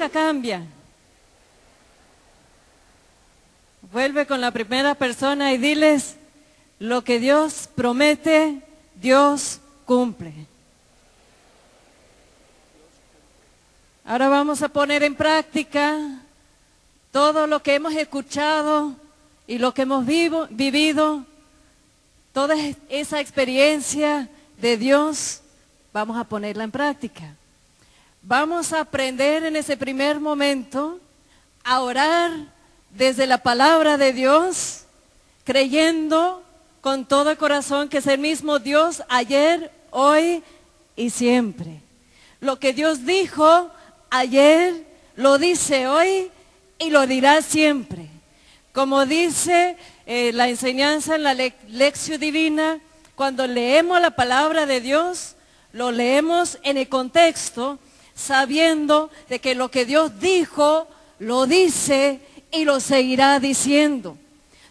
nunca cambia. Vuelve con la primera persona y diles, lo que Dios promete, Dios cumple. Ahora vamos a poner en práctica todo lo que hemos escuchado y lo que hemos vivido, toda esa experiencia de Dios, vamos a ponerla en práctica. Vamos a aprender en ese primer momento a orar desde la palabra de Dios, creyendo con todo el corazón que es el mismo Dios ayer, hoy y siempre. Lo que Dios dijo ayer, lo dice hoy y lo dirá siempre. Como dice la enseñanza en la Lección Divina, cuando leemos la palabra de Dios, lo leemos en el contexto, sabiendo de que lo que Dios dijo, lo dice y lo seguirá diciendo.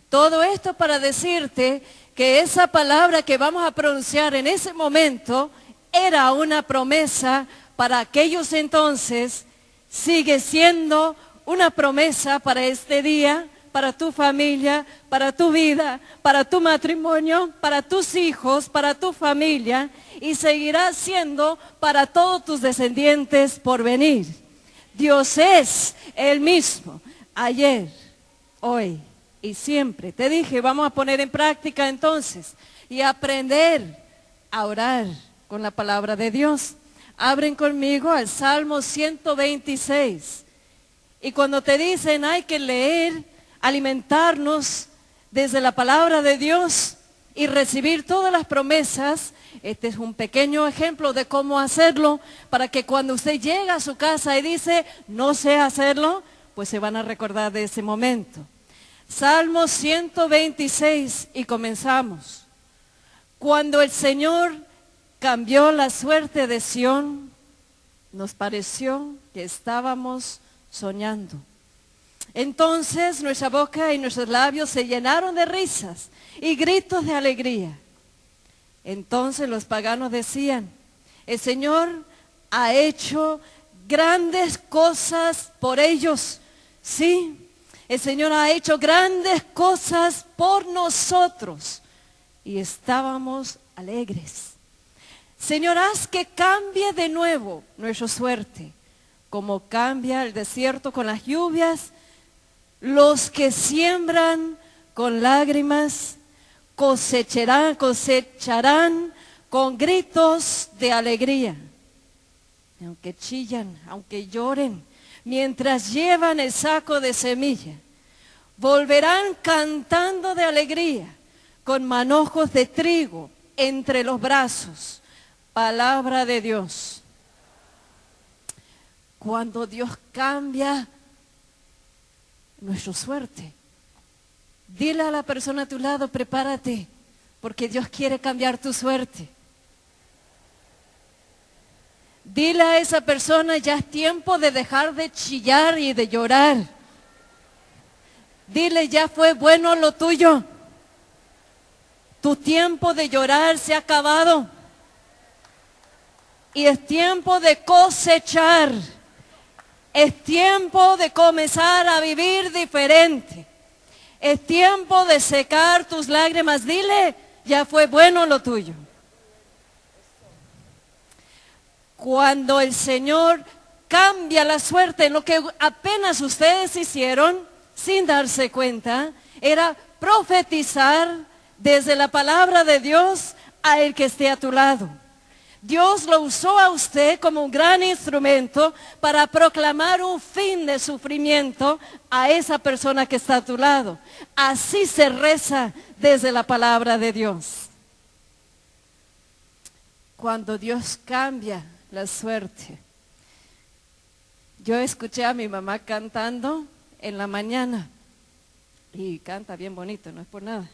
Todo esto para decirte que esa palabra que vamos a pronunciar en ese momento era una promesa para aquellos entonces, sigue siendo una promesa para este día, para tu familia, para tu vida, para tu matrimonio, para tus hijos, para tu familia, y seguirá siendo para todos tus descendientes por venir. Dios es el mismo, ayer, hoy y siempre. Te dije, vamos a poner en práctica entonces y aprender a orar con la palabra de Dios. Abren conmigo al Salmo 126. Y cuando te dicen hay que leer, alimentarnos desde la palabra de Dios y recibir todas las promesas, este es un pequeño ejemplo de cómo hacerlo, para que cuando usted llega a su casa y dice, no sé hacerlo, pues se van a recordar de ese momento. Salmo 126 y comenzamos. Cuando el Señor cambió la suerte de Sión, nos pareció que estábamos soñando. Entonces nuestra boca y nuestros labios se llenaron de risas y gritos de alegría. Entonces los paganos decían, el Señor ha hecho grandes cosas por ellos. Sí, el Señor ha hecho grandes cosas por nosotros y estábamos alegres. Señor, haz que cambie de nuevo nuestra suerte, como cambia el desierto con las lluvias. Los que siembran con lágrimas cosecharán con gritos de alegría. Aunque chillan, aunque lloren, mientras llevan el saco de semilla, volverán cantando de alegría con manojos de trigo entre los brazos. Palabra de Dios. Cuando Dios cambia nuestra suerte, dile a la persona a tu lado, prepárate, porque Dios quiere cambiar tu suerte. Dile a esa persona, ya es tiempo de dejar de chillar y de llorar. Dile, ya fue bueno lo tuyo. Tu tiempo de llorar se ha acabado. Y es tiempo de cosechar. Es tiempo de comenzar a vivir diferente. Es tiempo de secar tus lágrimas. Dile, ya fue bueno lo tuyo. Cuando el Señor cambia la suerte, lo que apenas ustedes hicieron, sin darse cuenta, era profetizar desde la palabra de Dios a el que esté a tu lado. Dios lo usó a usted como un gran instrumento para proclamar un fin de sufrimiento a esa persona que está a tu lado. Así se reza desde la palabra de Dios. Cuando Dios cambia la suerte. Yo escuché a mi mamá cantando en la mañana. Y canta bien bonito, no es por nada.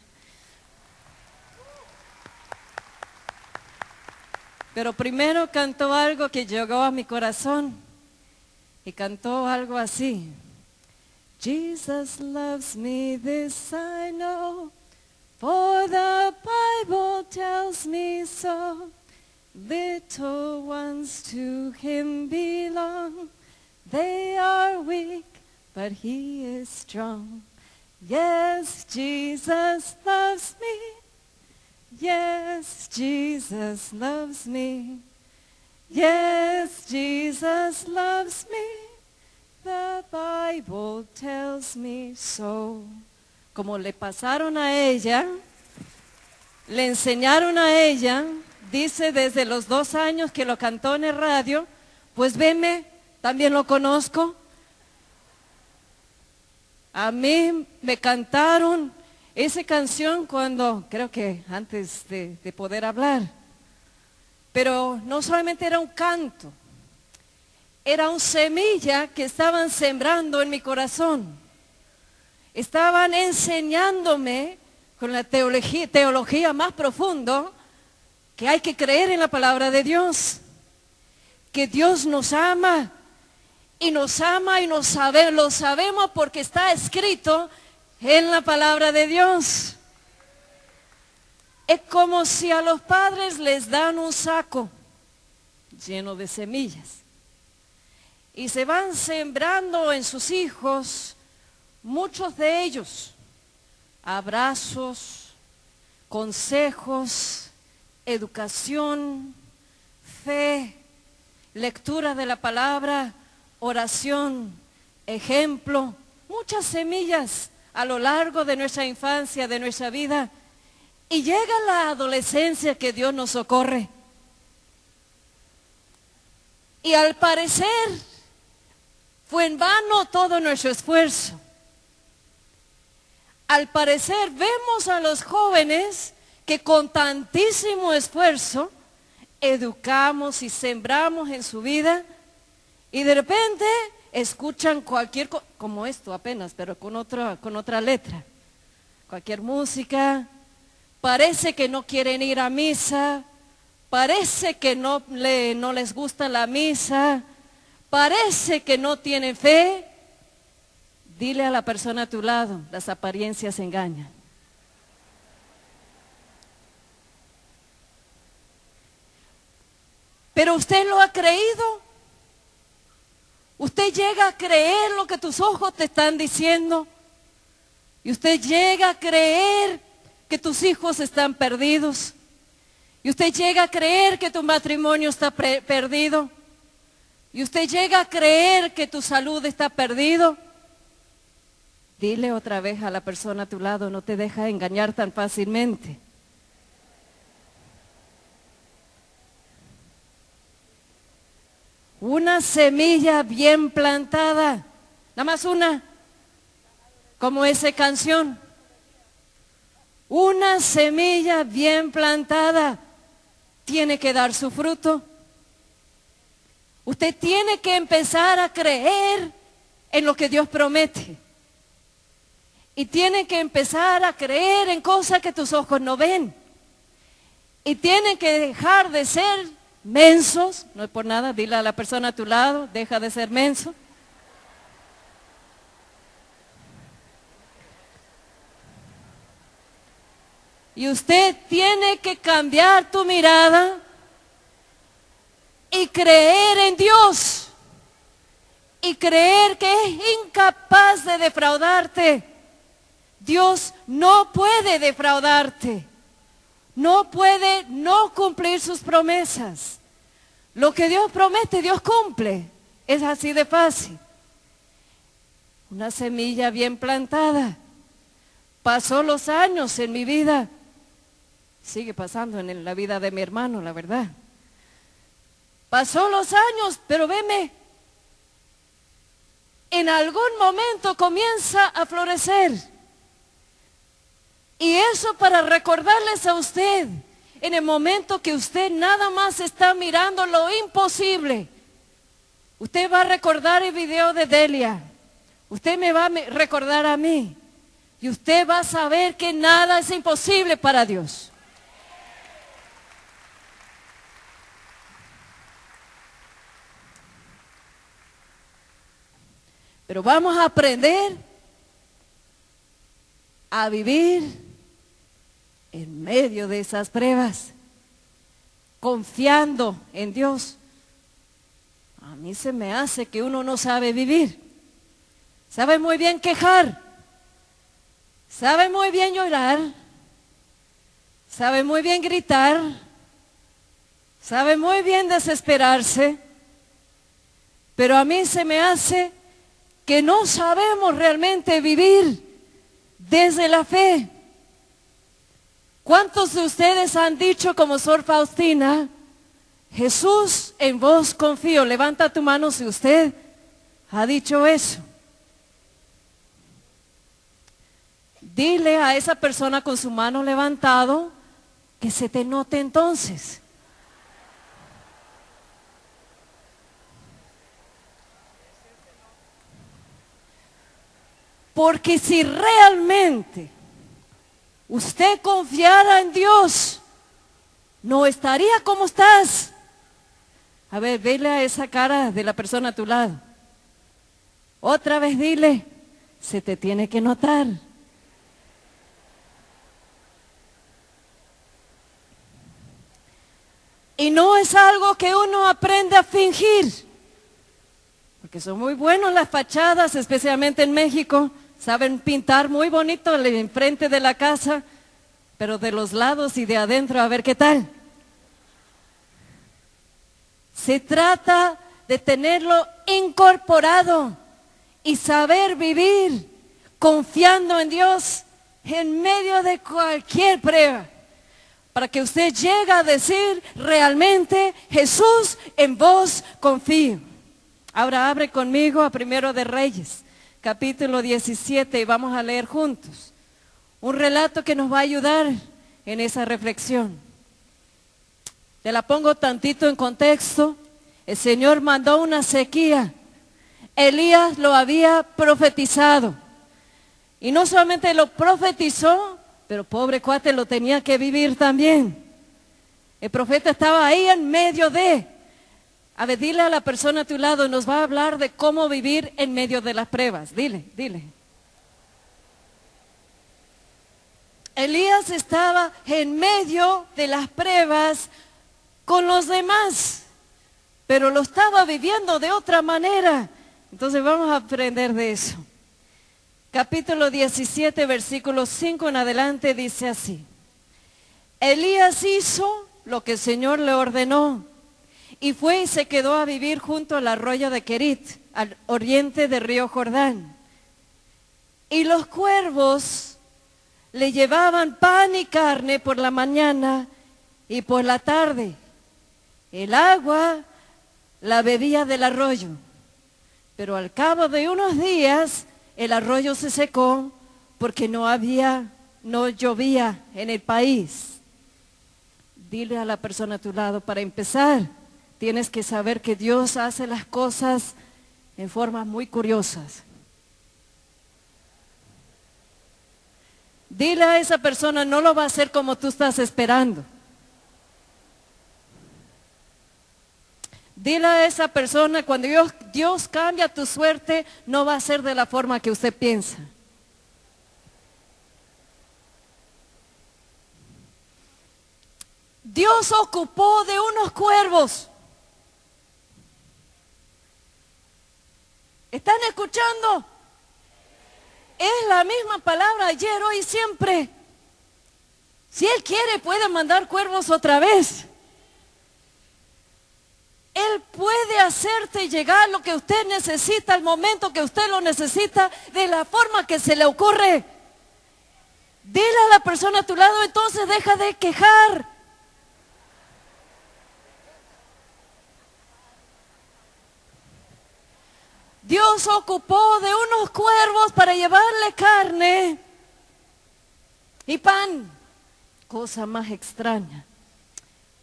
Pero primero cantó algo que llegó a mi corazón. Y cantó algo así. Jesus loves me, this I know, for the Bible tells me so. Little ones to him belong, They are weak, but He is strong. Yes, Jesus loves me. Yes, Jesus loves me. Yes, Jesus loves me. The Bible tells me so. Como le pasaron a ella, le enseñaron a ella, dice desde los 2 años que lo cantó en el radio, pues venme, también lo conozco. A mí me cantaron esa canción cuando, creo que antes de poder hablar. Pero no solamente era un canto, era una semilla que estaban sembrando en mi corazón. Estaban enseñándome con la teología más profundo que hay que creer en la palabra de Dios, que Dios nos ama y lo sabemos porque está escrito en la palabra de Dios. Es como si a los padres les dan un saco lleno de semillas y se van sembrando en sus hijos, muchos de ellos, abrazos, consejos, educación, fe, lectura de la palabra, oración, ejemplo, muchas semillas a lo largo de nuestra infancia, de nuestra vida. Y llega la adolescencia que Dios nos socorre. Y al parecer fue en vano todo nuestro esfuerzo. Al parecer vemos a los jóvenes que con tantísimo esfuerzo educamos y sembramos en su vida y de repente escuchan cualquier cosa, como esto apenas, pero con otra letra, cualquier música. Parece que no quieren ir a misa, parece que no les gusta la misa, parece que no tienen fe. Dile a la persona a tu lado, las apariencias engañan. Pero usted lo ha creído. Usted llega a creer lo que tus ojos te están diciendo. Y usted llega a creer que tus hijos están perdidos. Y usted llega a creer que tu matrimonio está perdido. Y usted llega a creer que tu salud está perdido. Dile otra vez a la persona a tu lado, no te deja engañar tan fácilmente. Una semilla bien plantada, nada más una, como esa canción. Una semilla bien plantada tiene que dar su fruto. Usted tiene que empezar a creer en lo que Dios promete. Y tiene que empezar a creer en cosas que tus ojos no ven. Y tiene que dejar de ser mensos, no es por nada, dile a la persona a tu lado, deja de ser menso. Y usted tiene que cambiar tu mirada y creer en Dios. Y creer que es incapaz de defraudarte. Dios no puede defraudarte. No puede no cumplir sus promesas. Lo que Dios promete, Dios cumple. Es así de fácil. Una semilla bien plantada. Pasó los años en mi vida. Sigue pasando en la vida de mi hermano, la verdad. Pasó los años, pero veme, en algún momento comienza a florecer. Y eso para recordarles a usted, en el momento que usted nada más está mirando lo imposible, usted va a recordar el video de Delia, usted me va a recordar a mí, y usted va a saber que nada es imposible para Dios. Pero vamos a aprender a vivir en medio de esas pruebas, confiando en Dios. A mí se me hace que uno no sabe vivir. Sabe muy bien quejar. Sabe muy bien llorar. Sabe muy bien gritar. Sabe muy bien desesperarse. Pero a mí se me hace que no sabemos realmente vivir desde la fe. ¿Cuántos de ustedes han dicho como Sor Faustina, Jesús, en vos confío? Levanta tu mano si usted ha dicho eso. Dile a esa persona con su mano levantado que se te note entonces. Porque si realmente usted confiara en Dios, no estaría como estás. A ver, vele a esa cara de la persona a tu lado. Otra vez dile, se te tiene que notar. Y no es algo que uno aprende a fingir, porque son muy buenos las fachadas, especialmente en México. Saben pintar muy bonito enfrente de la casa, pero de los lados y de adentro, a ver qué tal. Se trata de tenerlo incorporado y saber vivir confiando en Dios en medio de cualquier prueba, para que usted llegue a decir realmente, Jesús, en vos confío. Ahora abre conmigo a Primero de Reyes, capítulo 17, y vamos a leer juntos un relato que nos va a ayudar en esa reflexión. Te la pongo tantito en contexto. El Señor mandó una sequía. Elías lo había profetizado. Y no solamente lo profetizó, pero pobre cuate lo tenía que vivir también. El profeta estaba ahí en medio de... A ver, dile a la persona a tu lado, nos va a hablar de cómo vivir en medio de las pruebas. Dile. Elías estaba en medio de las pruebas con los demás, pero lo estaba viviendo de otra manera. Entonces vamos a aprender de eso. Capítulo 17, versículo 5 en adelante dice así. Elías hizo lo que el Señor le ordenó y fue y se quedó a vivir junto al arroyo de Querit, al oriente del río Jordán. Y los cuervos le llevaban pan y carne por la mañana y por la tarde. El agua la bebía del arroyo, pero al cabo de unos días el arroyo se secó porque no llovía en el país. Dile a la persona a tu lado, para empezar, tienes que saber que Dios hace las cosas en formas muy curiosas. Dile a esa persona, no lo va a hacer como tú estás esperando. Dile a esa persona, cuando Dios cambia tu suerte, no va a ser de la forma que usted piensa. Dios ocupó de unos cuervos. ¿Están escuchando? Es la misma palabra ayer, hoy y siempre. Si Él quiere, puede mandar cuervos otra vez. Él puede hacerte llegar lo que usted necesita, al momento que usted lo necesita, de la forma que se le ocurre. Dile a la persona a tu lado, entonces deja de quejar. Dios ocupó de unos cuervos para llevarle carne y pan. Cosa más extraña.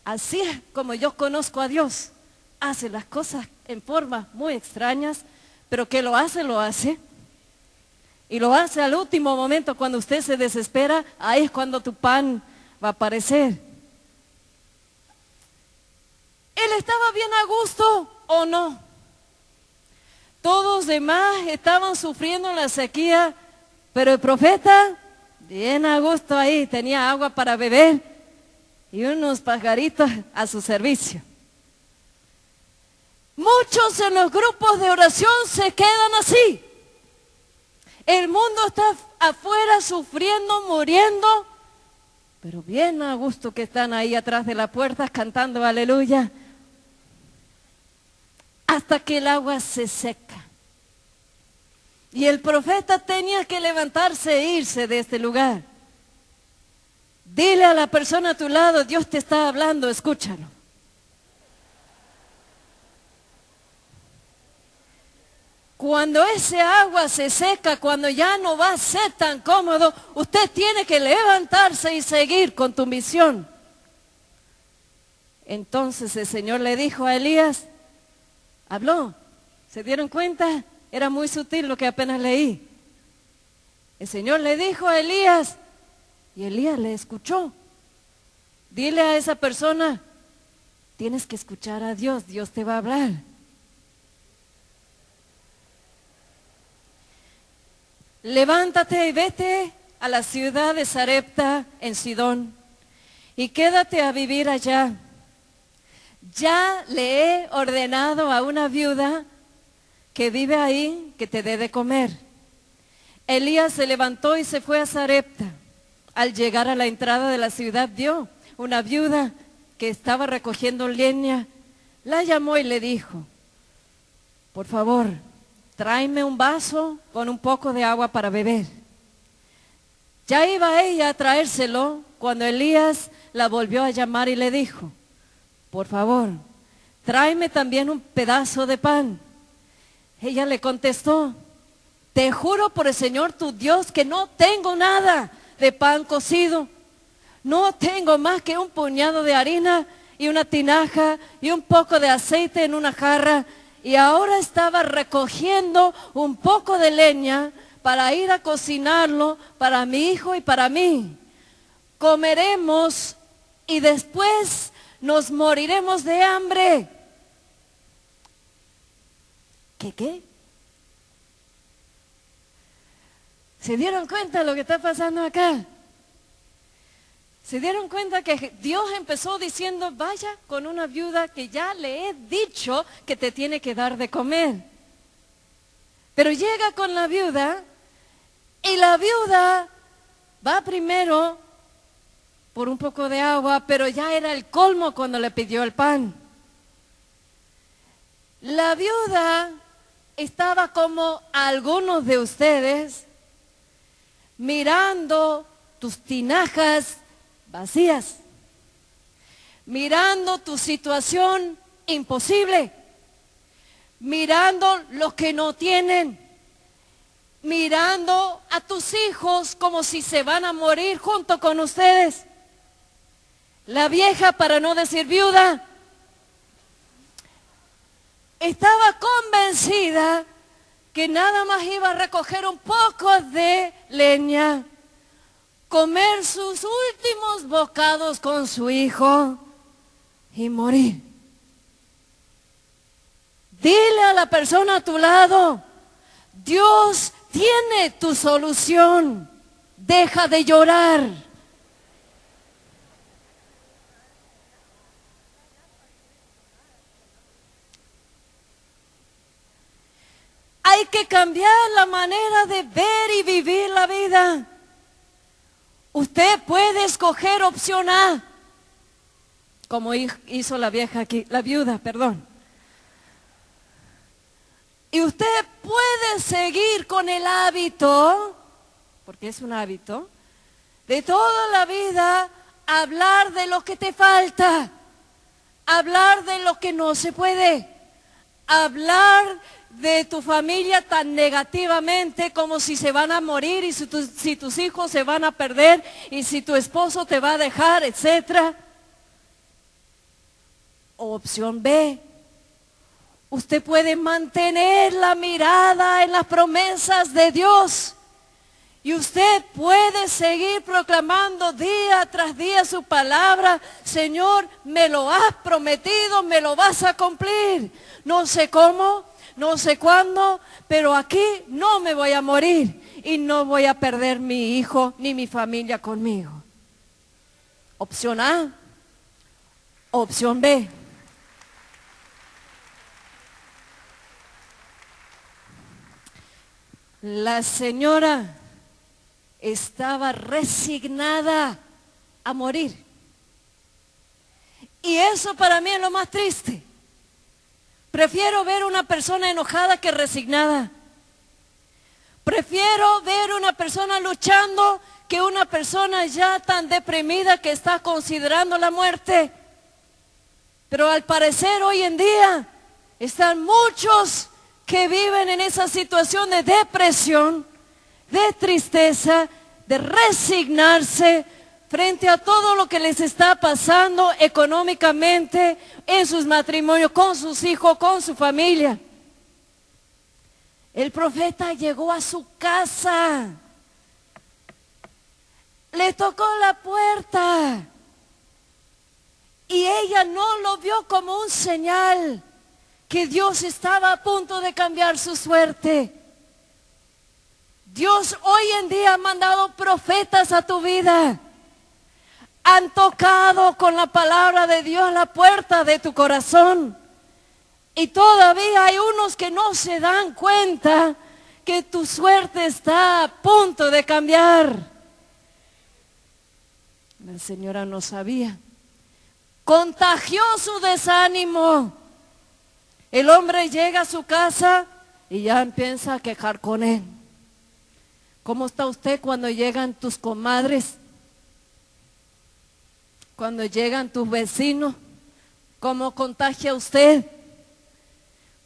Así es como yo conozco a Dios. Hace las cosas en formas muy extrañas, pero que lo hace. Y lo hace al último momento, cuando usted se desespera, ahí es cuando tu pan va a aparecer. ¿Él estaba bien a gusto o no? Todos los demás estaban sufriendo la sequía, pero el profeta, bien a gusto ahí, tenía agua para beber y unos pajaritos a su servicio. Muchos en los grupos de oración se quedan así. El mundo está afuera sufriendo, muriendo, pero bien a gusto que están ahí atrás de la puerta cantando aleluya, hasta que el agua se seca. Y el profeta tenía que levantarse e irse de este lugar. Dile a la persona a tu lado, Dios te está hablando, escúchalo. Cuando ese agua se seca, cuando ya no va a ser tan cómodo, usted tiene que levantarse y seguir con tu misión. Entonces el Señor le dijo a Elías, habló, ¿se dieron cuenta? Era muy sutil lo que apenas leí. El Señor le dijo a Elías, y Elías le escuchó. Dile a esa persona, tienes que escuchar a Dios, Dios te va a hablar. Levántate y vete a la ciudad de Sarepta en Sidón y quédate a vivir allá. Ya le he ordenado a una viuda que vive ahí que te dé de comer. Elías se levantó y se fue a Sarepta. Al llegar a la entrada de la ciudad vio una viuda que estaba recogiendo leña. La llamó y le dijo, por favor, tráeme un vaso con un poco de agua para beber. Ya iba ella a traérselo cuando Elías la volvió a llamar y le dijo, por favor, tráeme también un pedazo de pan. Ella le contestó, te juro por el Señor tu Dios que no tengo nada de pan cocido. No tengo más que un puñado de harina y una tinaja y un poco de aceite en una jarra. Y ahora estaba recogiendo un poco de leña para ir a cocinarlo para mi hijo y para mí. Comeremos y después nos moriremos de hambre. ¿Qué? ¿Se dieron cuenta de lo que está pasando acá? ¿Se dieron cuenta que Dios empezó diciendo, vaya con una viuda que ya le he dicho que te tiene que dar de comer? Pero llega con la viuda y la viuda va primero por un poco de agua, pero ya era el colmo cuando le pidió el pan. La viuda estaba como algunos de ustedes mirando tus tinajas vacías, mirando tu situación imposible, mirando los que no tienen, mirando a tus hijos como si se van a morir junto con ustedes. La vieja, para no decir viuda, estaba convencida que nada más iba a recoger un poco de leña, comer sus últimos bocados con su hijo y morir. Dile a la persona a tu lado, Dios tiene tu solución. Deja de llorar. Hay que cambiar la manera de ver y vivir la vida. Usted puede escoger opción A, como hizo la vieja aquí, la viuda, perdón. Y usted puede seguir con el hábito, porque es un hábito, de toda la vida hablar de lo que te falta, hablar de lo que no se puede, hablar de tu familia tan negativamente como si se van a morir y si tus hijos se van a perder y si tu esposo te va a dejar, etc. Opción B, usted puede mantener la mirada en las promesas de Dios y usted puede seguir proclamando día tras día su palabra. Señor, me lo has prometido, me lo vas a cumplir. No sé cómo, no sé cuándo, pero aquí no me voy a morir y no voy a perder mi hijo ni mi familia conmigo. Opción A, opción B. La señora estaba resignada a morir. Y eso para mí es lo más triste. Prefiero ver una persona enojada que resignada. Prefiero ver una persona luchando que una persona ya tan deprimida que está considerando la muerte. Pero al parecer hoy en día están muchos que viven en esa situación de depresión, de tristeza, de resignarse frente a todo lo que les está pasando económicamente en sus matrimonios, con sus hijos, con su familia. El profeta llegó a su casa, le tocó la puerta y ella no lo vio como un señal que Dios estaba a punto de cambiar su suerte. Dios hoy en día ha mandado profetas a tu vida. Han tocado con la palabra de Dios la puerta de tu corazón. Y todavía hay unos que no se dan cuenta que tu suerte está a punto de cambiar. La señora no sabía. Contagió su desánimo. El hombre llega a su casa y ya empieza a quejar con él. ¿Cómo está usted cuando llegan tus comadres? Cuando llegan tus vecinos, ¿cómo contagia usted?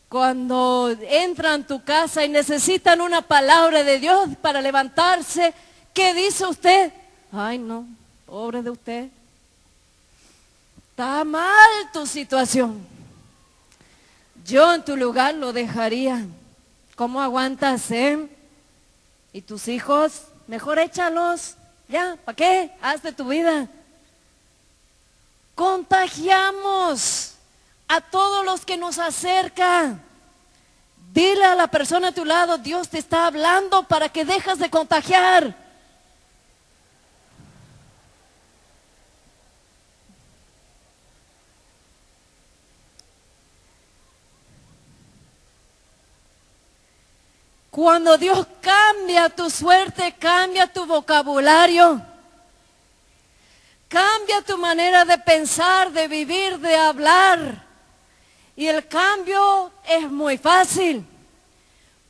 Cuando entran a tu casa y necesitan una palabra de Dios para levantarse, ¿qué dice usted? Ay, no, pobre de usted. Está mal tu situación. Yo en tu lugar lo dejaría. ¿Cómo aguantas, ¿Y tus hijos? Mejor échalos. Ya, ¿para qué? Haz de tu vida. Contagiamos a todos los que nos acercan. Dile a la persona a tu lado, Dios te está hablando para que dejes de contagiar. Cuando Dios cambia tu suerte, cambia tu vocabulario, cambia tu manera de pensar, de vivir, de hablar. Y el cambio es muy fácil,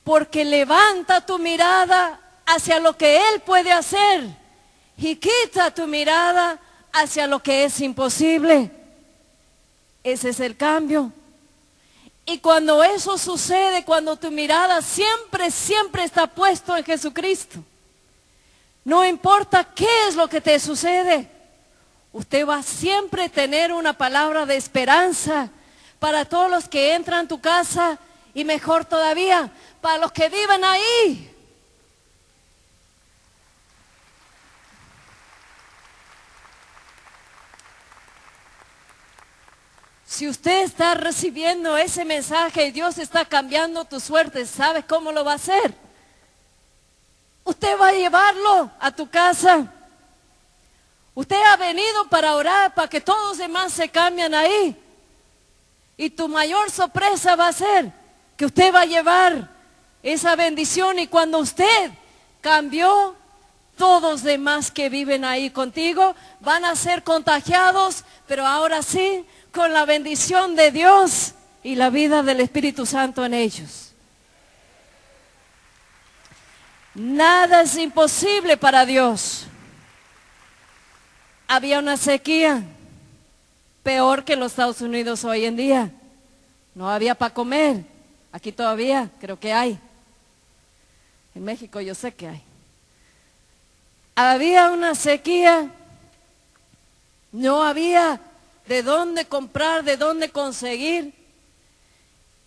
porque levanta tu mirada hacia lo que Él puede hacer y quita tu mirada hacia lo que es imposible. Ese es el cambio. Y cuando eso sucede, cuando tu mirada siempre está puesto en Jesucristo, no importa qué es lo que te sucede, usted va a siempre tener una palabra de esperanza para todos los que entran a tu casa y mejor todavía, para los que viven ahí. Si usted está recibiendo ese mensaje y Dios está cambiando tu suerte, ¿sabe cómo lo va a hacer? Usted va a llevarlo a tu casa. Usted ha venido para orar, para que todos los demás se cambien ahí. Y tu mayor sorpresa va a ser que usted va a llevar esa bendición. Y cuando usted cambió, todos los demás que viven ahí contigo van a ser contagiados, pero ahora sí, con la bendición de Dios y la vida del Espíritu Santo en ellos. Nada es imposible para Dios. Había una sequía peor que en los Estados Unidos hoy en día. No había para comer. Aquí todavía creo que hay. En México yo sé que hay. Había una sequía. No había de dónde comprar, de dónde conseguir.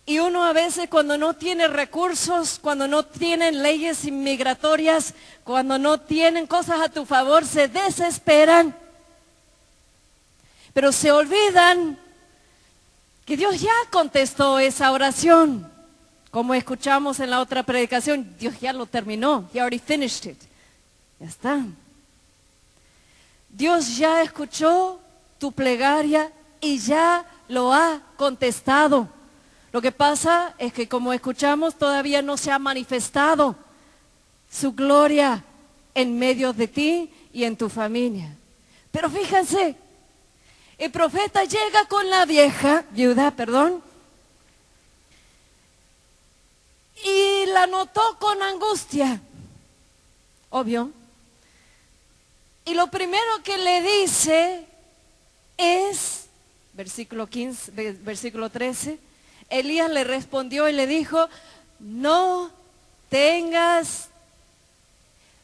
Y uno a veces cuando no tiene recursos, cuando no tienen leyes inmigratorias, cuando no tienen cosas a tu favor, se desesperan. Pero se olvidan que Dios ya contestó esa oración. Como escuchamos en la otra predicación, Dios ya lo terminó. He already finished it. Ya está. Dios ya escuchó tu plegaria y ya lo ha contestado. Lo que pasa es que como escuchamos todavía no se ha manifestado su gloria en medio de ti y en tu familia. Pero fíjense, el profeta llega con la viuda, y la notó con angustia, obvio. Y lo primero que le dice es, versículo 13, Elías le respondió y le dijo, no tengas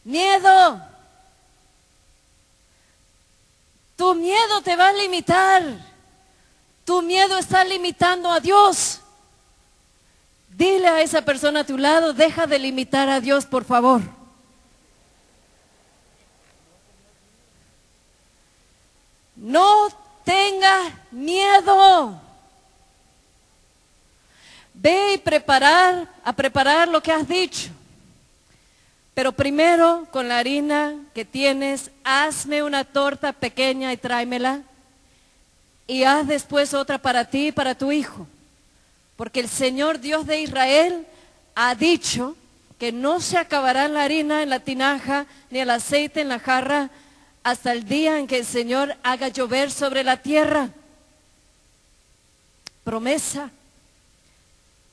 miedo. Tu miedo te va a limitar. Tu miedo está limitando a Dios. Dile a esa persona a tu lado, deja de limitar a Dios, por favor. No tengas miedo. Ve a preparar lo que has dicho. Pero primero, con la harina que tienes, hazme una torta pequeña y tráemela. Y haz después otra para ti y para tu hijo. Porque el Señor Dios de Israel ha dicho que no se acabará la harina en la tinaja, ni el aceite en la jarra, hasta el día en que el Señor haga llover sobre la tierra. Promesa.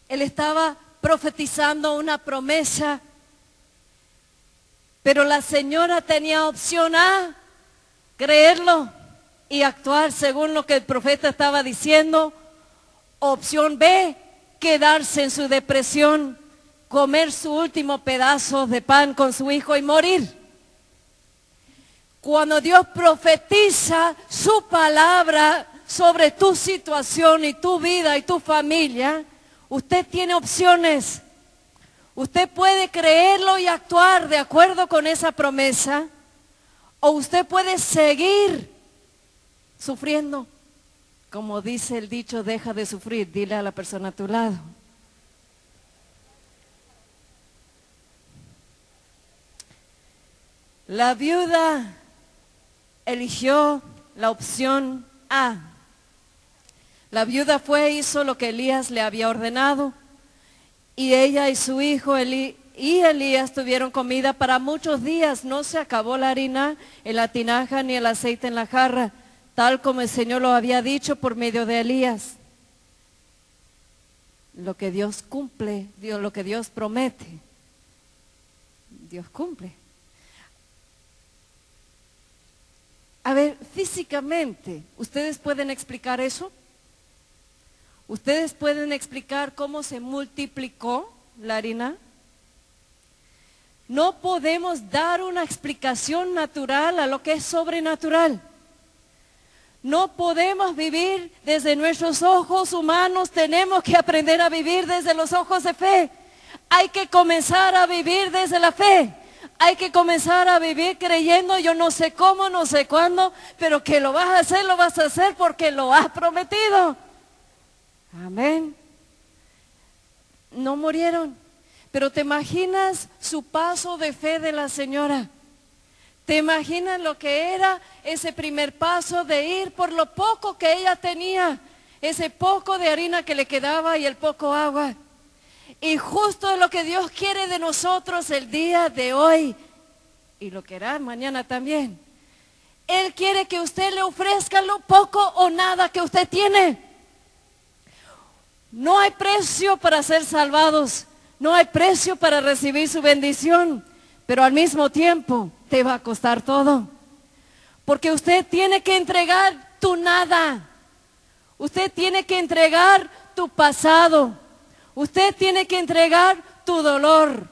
Él estaba profetizando una promesa. Pero la señora tenía opción A, creerlo y actuar según lo que el profeta estaba diciendo. Opción B, quedarse en su depresión, comer su último pedazo de pan con su hijo y morir. Cuando Dios profetiza su palabra sobre tu situación y tu vida y tu familia, usted tiene opciones. Usted puede creerlo y actuar de acuerdo con esa promesa, o usted puede seguir sufriendo. Como dice el dicho, deja de sufrir, dile a la persona a tu lado. La viuda eligió la opción A. La viuda hizo lo que Elías le había ordenado. Y ella y su hijo y Elías tuvieron comida para muchos días. No se acabó la harina en la tinaja ni el aceite en la jarra, tal como el Señor lo había dicho por medio de Elías. Lo que Dios cumple, lo que Dios promete, Dios cumple. A ver, físicamente, ¿ustedes pueden explicar eso? ¿Ustedes pueden explicar cómo se multiplicó la harina? No podemos dar una explicación natural a lo que es sobrenatural. No podemos vivir desde nuestros ojos humanos, tenemos que aprender a vivir desde los ojos de fe. Hay que comenzar a vivir desde la fe. Hay que comenzar a vivir creyendo, yo no sé cómo, no sé cuándo, pero que lo vas a hacer porque lo has prometido. Amén. No murieron, pero ¿te imaginas su paso de fe de la señora? ¿Te imaginas lo que era ese primer paso de ir por lo poco que ella tenía? Ese poco de harina que le quedaba y el poco agua. Y justo lo que Dios quiere de nosotros el día de hoy, y lo querrá mañana también. Él quiere que usted le ofrezca lo poco o nada que usted tiene. No hay precio para ser salvados, no hay precio para recibir su bendición, pero al mismo tiempo te va a costar todo. Porque usted tiene que entregar tu nada, usted tiene que entregar tu pasado, usted tiene que entregar tu dolor,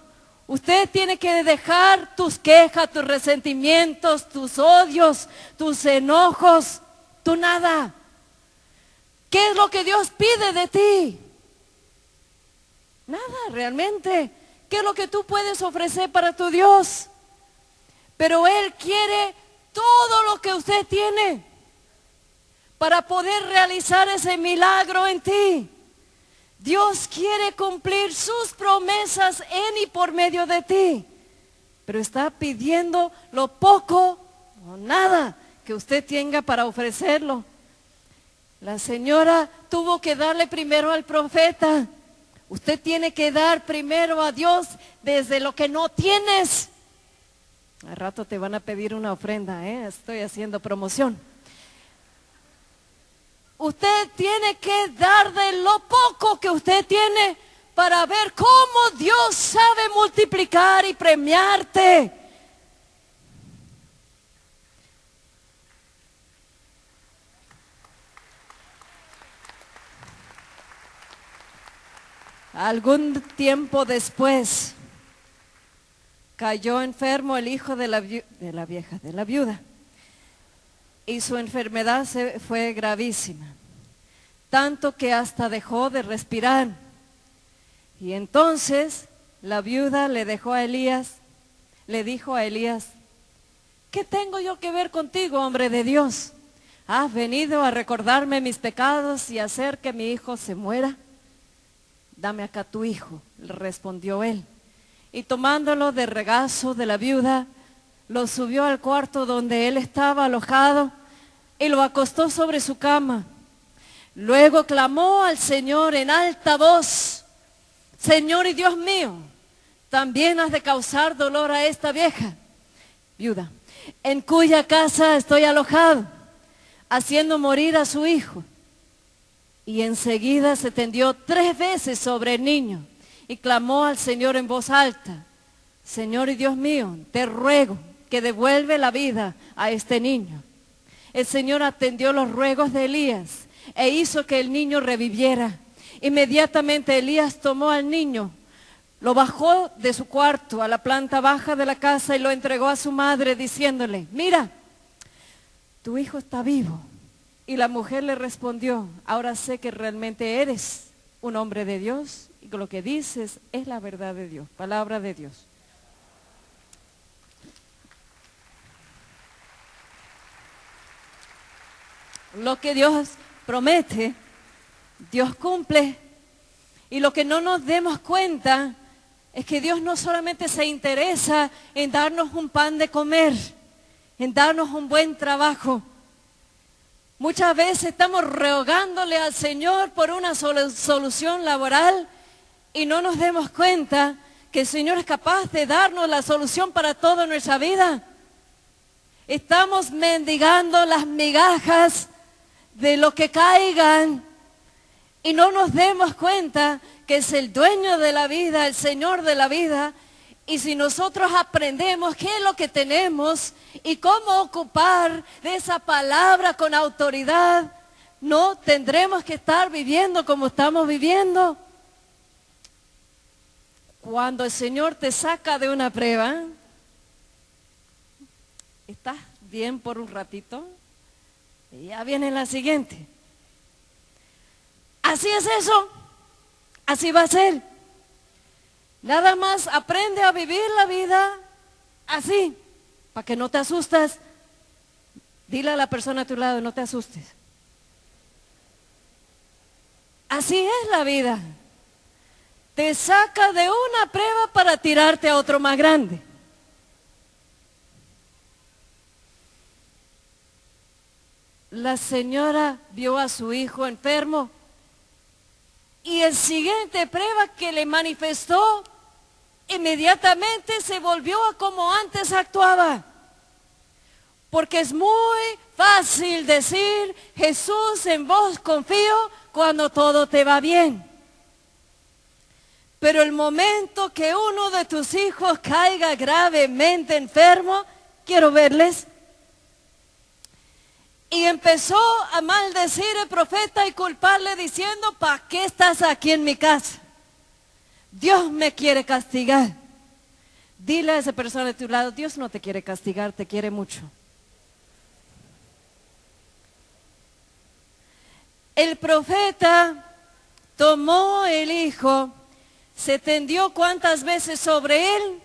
usted tiene que dejar tus quejas, tus resentimientos, tus odios, tus enojos, tu nada. ¿Qué es lo que Dios pide de ti? Nada, realmente. ¿Qué es lo que tú puedes ofrecer para tu Dios? Pero Él quiere todo lo que usted tiene para poder realizar ese milagro en ti. Dios quiere cumplir sus promesas en y por medio de ti, pero está pidiendo lo poco o nada que usted tenga para ofrecerlo. La señora tuvo que darle primero al profeta, Usted tiene que dar primero a Dios desde lo que no tienes. Al rato te van a pedir una ofrenda, estoy haciendo promoción. Usted tiene que dar de lo poco que usted tiene para ver cómo Dios sabe multiplicar y premiarte. Algún tiempo después cayó enfermo el hijo de la viuda, y su enfermedad fue gravísima, tanto que hasta dejó de respirar. Y entonces la viuda le dijo a Elías, ¿qué tengo yo que ver contigo, hombre de Dios? ¿Has venido a recordarme mis pecados y hacer que mi hijo se muera? Dame acá tu hijo, le respondió él. Y tomándolo de regazo de la viuda, lo subió al cuarto donde él estaba alojado y lo acostó sobre su cama. Luego clamó al Señor en alta voz: Señor y Dios mío, también has de causar dolor a esta viuda, en cuya casa estoy alojado, haciendo morir a su hijo. Y enseguida se tendió 3 veces sobre el niño y clamó al Señor en voz alta: Señor y Dios mío, te ruego que devuelve la vida a este niño. El Señor atendió los ruegos de Elías e hizo que el niño reviviera. Inmediatamente Elías tomó al niño, lo bajó de su cuarto a la planta baja de la casa y lo entregó a su madre, diciéndole: mira, tu hijo está vivo. Y la mujer le respondió: ahora sé que realmente eres un hombre de Dios y que lo que dices es la verdad de Dios, palabra de Dios. Lo que Dios promete, Dios cumple. Y lo que no nos demos cuenta es que Dios no solamente se interesa en darnos un pan de comer, en darnos un buen trabajo. Muchas veces estamos rogándole al Señor por una solución laboral y no nos demos cuenta que el Señor es capaz de darnos la solución para toda nuestra vida. Estamos mendigando las migajas de lo que caigan y no nos demos cuenta que es el dueño de la vida, el Señor de la vida. Y si nosotros aprendemos qué es lo que tenemos y cómo ocupar de esa palabra con autoridad, no tendremos que estar viviendo como estamos viviendo. Cuando el Señor te saca de una prueba, estás bien por un ratito y ya viene la siguiente. Así es eso, así va a ser. Nada más aprende a vivir la vida así, para que no te asustes. Dile a la persona a tu lado: no te asustes. Así es la vida. Te saca de una prueba para tirarte a otro más grande. La señora vio a su hijo enfermo y el siguiente prueba que le manifestó, inmediatamente se volvió a como antes actuaba. Porque es muy fácil decir: Jesús, en vos confío, cuando todo te va bien. Pero el momento que uno de tus hijos caiga gravemente enfermo, quiero verles. Y empezó a maldecir el profeta y culparle diciendo: ¿para qué estás aquí en mi casa? Dios me quiere castigar. Dile a esa persona de tu lado: Dios no te quiere castigar, te quiere mucho. El profeta tomó el hijo, se tendió ¿cuántas veces sobre él?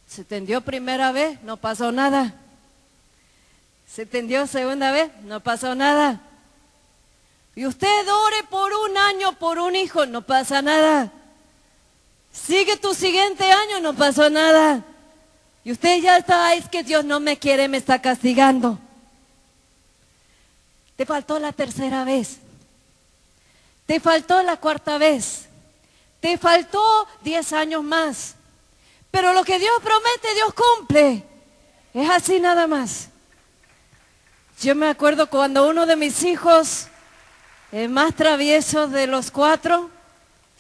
Se tendió primera vez, no pasó nada. Se tendió segunda vez, no pasó nada. Y usted ore por un año por un hijo, no pasa nada. Sigue tu siguiente año, no pasó nada. Y usted ya está: es que Dios no me quiere, me está castigando. Te faltó la tercera vez. Te faltó la cuarta vez. Te faltó 10 años más. Pero lo que Dios promete, Dios cumple. Es así nada más. Yo me acuerdo cuando uno de mis hijos, el más travieso de los 4,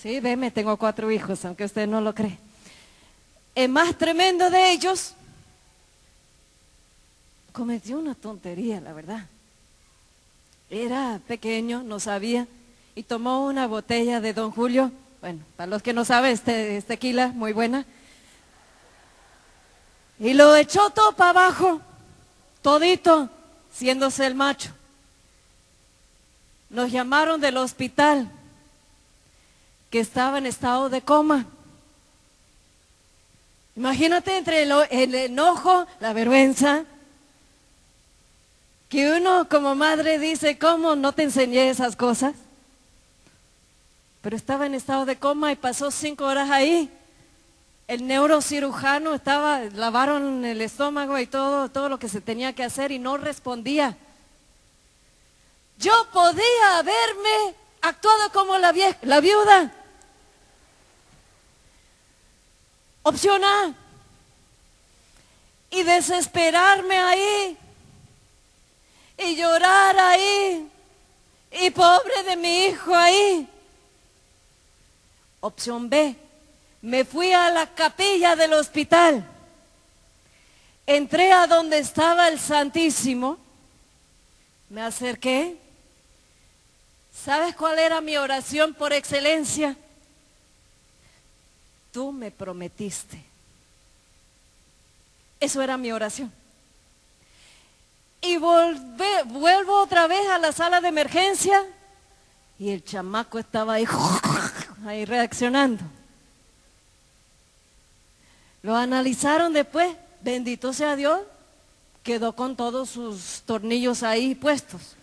sí, veme, tengo 4 hijos, aunque usted no lo cree. El más tremendo de ellos, cometió una tontería, la verdad. Era pequeño, no sabía, y tomó una botella de Don Julio. Bueno, para los que no saben, es tequila, muy buena. Y lo echó todo para abajo, todito, siéndose el macho. Nos llamaron del hospital, que estaba en estado de coma. Imagínate entre el enojo, la vergüenza, que uno como madre dice, ¿cómo no te enseñé esas cosas? Pero estaba en estado de coma y pasó 5 horas ahí. El neurocirujano lavaron el estómago y todo lo que se tenía que hacer y no respondía. Yo podía haberme actuado como la viuda. Opción A. Y desesperarme ahí. Y llorar ahí. Y pobre de mi hijo ahí. Opción B. Me fui a la capilla del hospital. Entré a donde estaba el Santísimo. Me acerqué. ¿Sabes cuál era mi oración por excelencia? Tú me prometiste. Eso era mi oración. Y vuelvo otra vez a la sala de emergencia y el chamaco estaba ahí reaccionando. Lo analizaron después, bendito sea Dios, quedó con todos sus tornillos ahí puestos.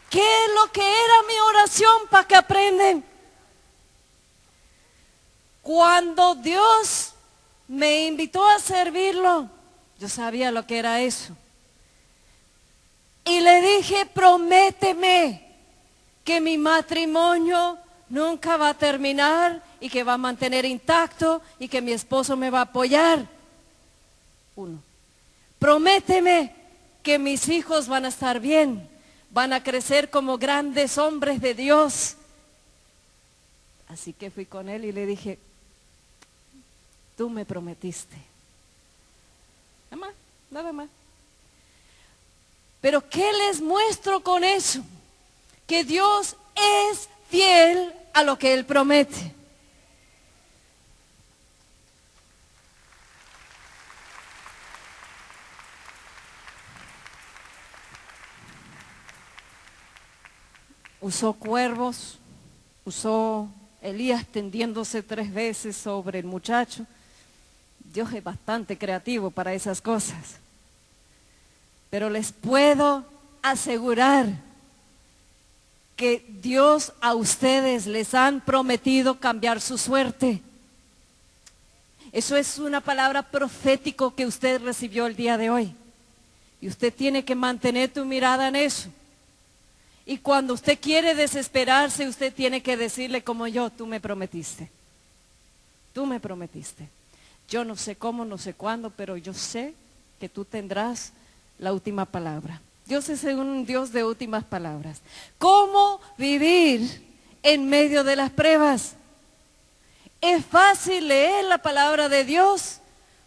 ¿Qué es lo que era mi oración para que aprenden? Cuando Dios me invitó a servirlo, yo sabía lo que era eso. Y le dije, prométeme que mi matrimonio nunca va a terminar y que va a mantener intacto y que mi esposo me va a apoyar. 1. Prométeme que mis hijos van a estar bien, van a crecer como grandes hombres de Dios. Así que fui con él y le dije, tú me prometiste. Nada más. Pero ¿qué les muestro con eso? Que Dios es fiel a lo que Él promete. Usó cuervos, usó Elías tendiéndose 3 veces sobre el muchacho. Dios es bastante creativo para esas cosas. Pero les puedo asegurar que Dios a ustedes les han prometido cambiar su suerte. Eso es una palabra profética que usted recibió el día de hoy. Y usted tiene que mantener tu mirada en eso. Y cuando usted quiere desesperarse, usted tiene que decirle como yo, tú me prometiste. Tú me prometiste. Yo no sé cómo, no sé cuándo, pero yo sé que tú tendrás la última palabra. Dios es un Dios de últimas palabras. ¿Cómo vivir en medio de las pruebas? Es fácil leer la palabra de Dios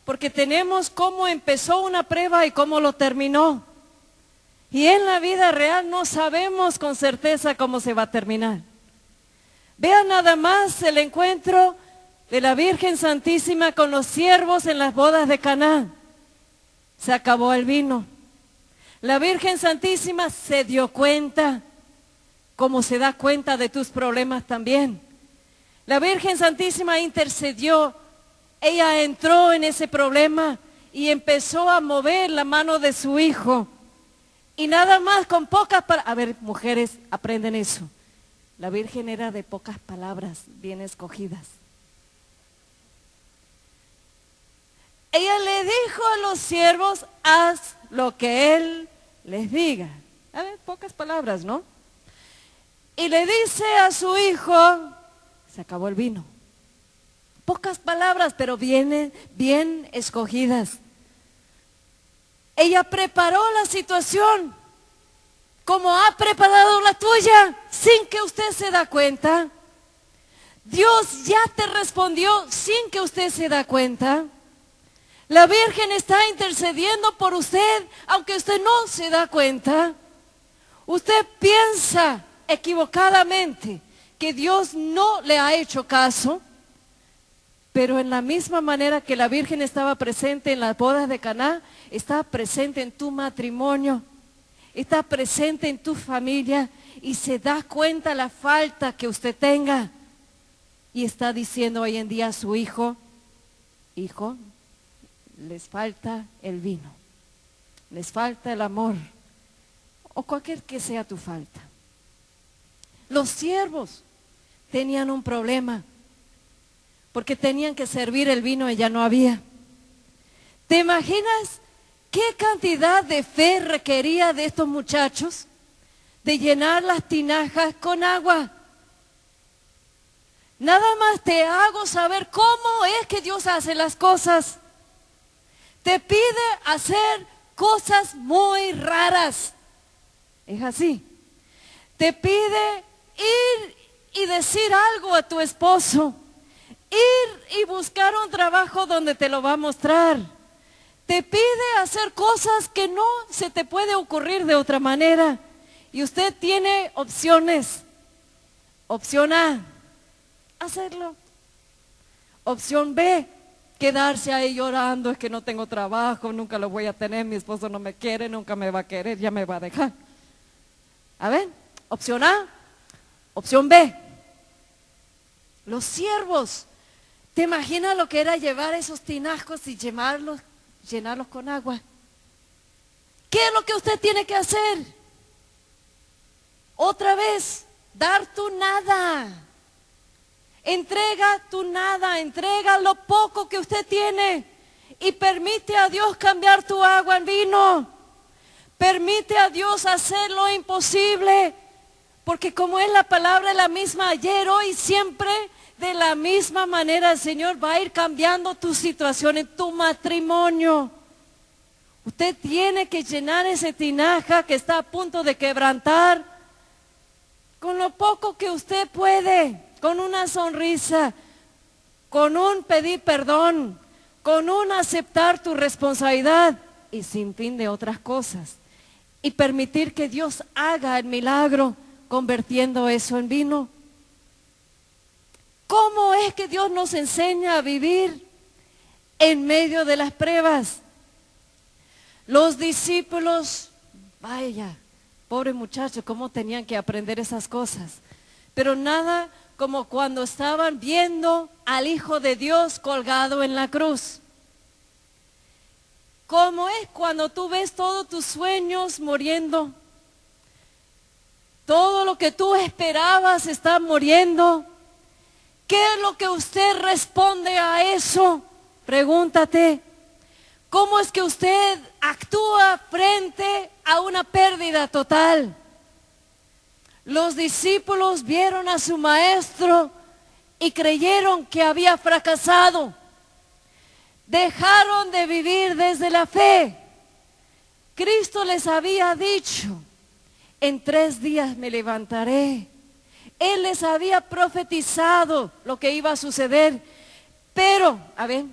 porque tenemos cómo empezó una prueba y cómo lo terminó. Y en la vida real no sabemos con certeza cómo se va a terminar. Vean nada más el encuentro de la Virgen Santísima con los siervos en las bodas de Caná. Se acabó el vino. La Virgen Santísima se dio cuenta, como se da cuenta de tus problemas también. La Virgen Santísima intercedió, ella entró en ese problema y empezó a mover la mano de su hijo. Y nada más con pocas palabras. A ver, mujeres, aprenden eso. La Virgen era de pocas palabras, bien escogidas. Ella le dijo a los siervos, haz lo que él les diga. A ver, pocas palabras, ¿no? Y le dice a su hijo, se acabó el vino. Pocas palabras, pero bien escogidas. Ella preparó la situación como ha preparado la tuya, sin que usted se da cuenta. Dios ya te respondió sin que usted se da cuenta. La Virgen está intercediendo por usted, aunque usted no se da cuenta. Usted piensa equivocadamente que Dios no le ha hecho caso, pero en la misma manera que la Virgen estaba presente en las bodas de Caná, está presente en tu matrimonio, está presente en tu familia y se da cuenta la falta que usted tenga. Y está diciendo hoy en día a su hijo, hijo, les falta el vino, les falta el amor, o cualquier que sea tu falta. Los siervos tenían un problema, porque tenían que servir el vino y ya no había. ¿Te imaginas qué cantidad de fe requería de estos muchachos de llenar las tinajas con agua? Nada más te hago saber cómo es que Dios hace las cosas. Te pide hacer cosas muy raras. Es así. Te pide ir y decir algo a tu esposo. Ir y buscar un trabajo donde te lo va a mostrar. Te pide hacer cosas que no se te puede ocurrir de otra manera. Y usted tiene opciones. Opción A, hacerlo. Opción B, quedarse ahí llorando, es que no tengo trabajo, nunca lo voy a tener, mi esposo no me quiere, nunca me va a querer, ya me va a dejar. A ver, opción A, opción B. Los siervos, ¿te imaginas lo que era llevar esos tinajos y llenarlos con agua? ¿Qué es lo que usted tiene que hacer? Otra vez, dar tu nada. Entrega tu nada, entrega lo poco que usted tiene y permite a Dios cambiar tu agua en vino. Permite a Dios hacer lo imposible, porque como es la palabra la misma ayer, hoy, siempre, de la misma manera el Señor va a ir cambiando tu situación en tu matrimonio. Usted tiene que llenar ese tinaja que está a punto de quebrantar con lo poco que usted puede. Con una sonrisa, con un pedir perdón, con un aceptar tu responsabilidad y sin fin de otras cosas. Y permitir que Dios haga el milagro convirtiendo eso en vino. ¿Cómo es que Dios nos enseña a vivir en medio de las pruebas? Los discípulos, vaya, pobre muchacho, cómo tenían que aprender esas cosas. Pero nada como cuando estaban viendo al Hijo de Dios colgado en la cruz. ¿Cómo es cuando tú ves todos tus sueños muriendo? Todo lo que tú esperabas está muriendo. ¿Qué es lo que usted responde a eso? Pregúntate. ¿Cómo es que usted actúa frente a una pérdida total? Los discípulos vieron a su maestro y creyeron que había fracasado. Dejaron de vivir desde la fe. Cristo les había dicho, en 3 días me levantaré. Él les había profetizado lo que iba a suceder. Pero, a ver,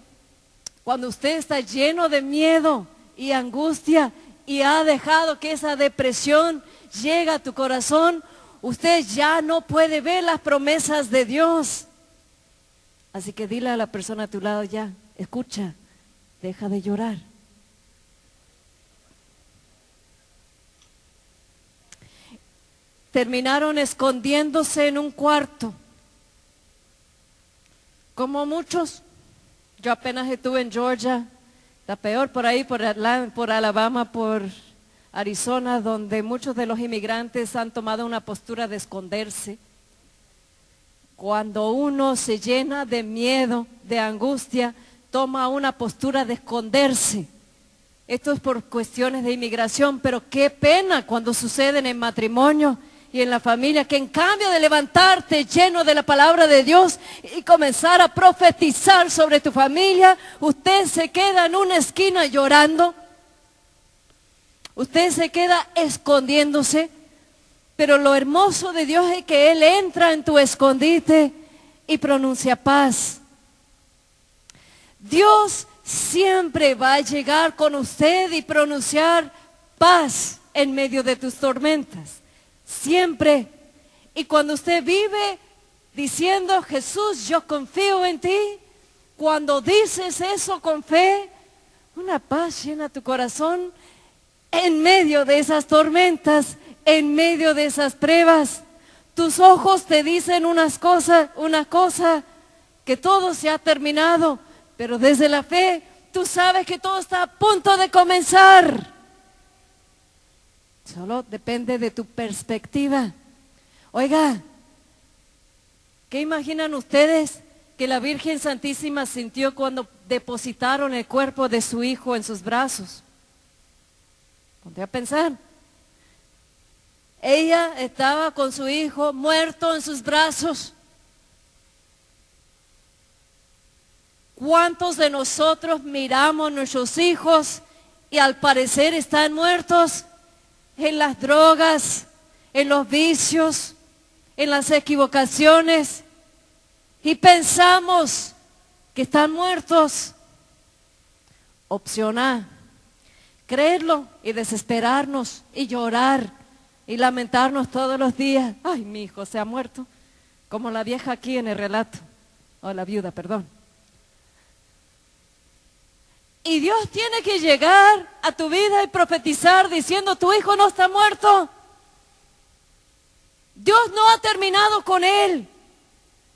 cuando usted está lleno de miedo y angustia y ha dejado que esa depresión llegue a tu corazón, usted ya no puede ver las promesas de Dios. Así que dile a la persona a tu lado ya, escucha, deja de llorar. Terminaron escondiéndose en un cuarto. Como muchos, yo apenas estuve en Georgia, la peor por ahí, por Alabama, por Arizona, donde muchos de los inmigrantes han tomado una postura de esconderse. Cuando uno se llena de miedo, de angustia, toma una postura de esconderse. Esto es por cuestiones de inmigración, pero qué pena cuando sucede en el matrimonio y en la familia, que en cambio de levantarte lleno de la palabra de Dios y comenzar a profetizar sobre tu familia, usted se queda en una esquina llorando, usted se queda escondiéndose, pero lo hermoso de Dios es que Él entra en tu escondite y pronuncia paz. Dios siempre va a llegar con usted y pronunciar paz en medio de tus tormentas. Siempre. Y cuando usted vive diciendo, Jesús, yo confío en ti, cuando dices eso con fe, una paz llena tu corazón en medio de esas tormentas, en medio de esas pruebas. Tus ojos te dicen una cosa, que todo se ha terminado, pero desde la fe tú sabes que todo está a punto de comenzar. Solo depende de tu perspectiva. Oiga, ¿qué imaginan ustedes que la Virgen Santísima sintió cuando depositaron el cuerpo de su hijo en sus brazos? Ponte a pensar. Ella estaba con su hijo muerto en sus brazos. ¿Cuántos de nosotros miramos a nuestros hijos y al parecer están muertos en las drogas, en los vicios, en las equivocaciones y pensamos que están muertos? Opción A, creerlo y desesperarnos y llorar y lamentarnos todos los días. Ay, mi hijo se ha muerto, como la vieja aquí en el relato, o la viuda, perdón. Y Dios tiene que llegar a tu vida y profetizar diciendo, tu hijo no está muerto. Dios no ha terminado con él.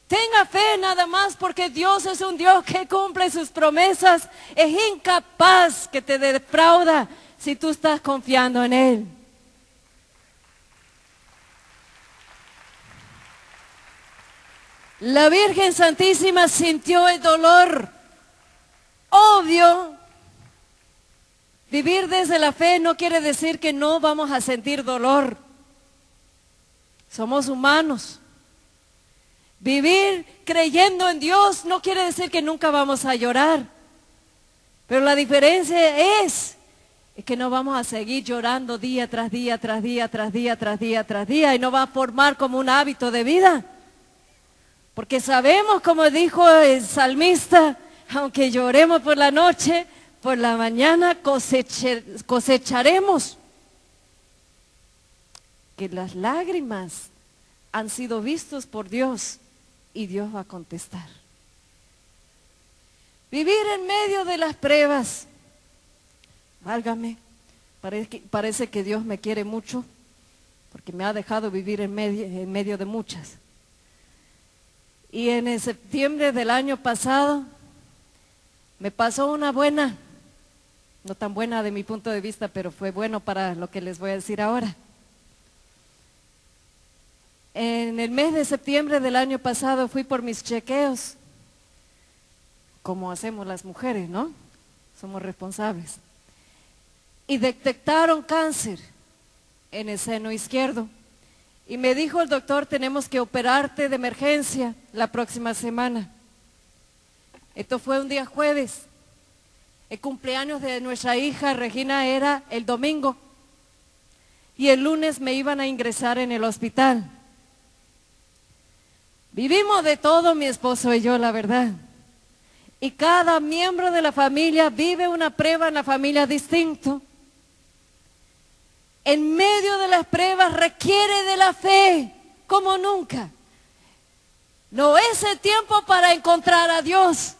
Tenga fe nada más, porque Dios es un Dios que cumple sus promesas. Es incapaz que te defrauda si tú estás confiando en Él. La Virgen Santísima sintió el dolor. Obvio, vivir desde la fe no quiere decir que no vamos a sentir dolor. Somos humanos. Vivir creyendo en Dios no quiere decir que nunca vamos a llorar. Pero la diferencia es que no vamos a seguir llorando día tras día, tras día, tras día, tras día, tras día, y no va a formar como un hábito de vida. Porque sabemos, como dijo el salmista, aunque lloremos por la noche, por la mañana cosecharemos. Que las lágrimas han sido vistos por Dios y Dios va a contestar. Vivir en medio de las pruebas, válgame, parece que Dios me quiere mucho porque me ha dejado vivir en medio de muchas. Y en el septiembre del año pasado me pasó una buena, no tan buena de mi punto de vista, pero fue bueno para lo que les voy a decir ahora. En el mes de septiembre del año pasado fui por mis chequeos, como hacemos las mujeres, ¿no? Somos responsables. Y detectaron cáncer en el seno izquierdo. Y me dijo el doctor, tenemos que operarte de emergencia la próxima semana. Esto fue un día jueves. El cumpleaños de nuestra hija Regina era el domingo. Y el lunes me iban a ingresar en el hospital. Vivimos de todo, mi esposo y yo, la verdad. Y cada miembro de la familia vive una prueba en la familia distinto. En medio de las pruebas requiere de la fe, como nunca. No es el tiempo para encontrar a Dios.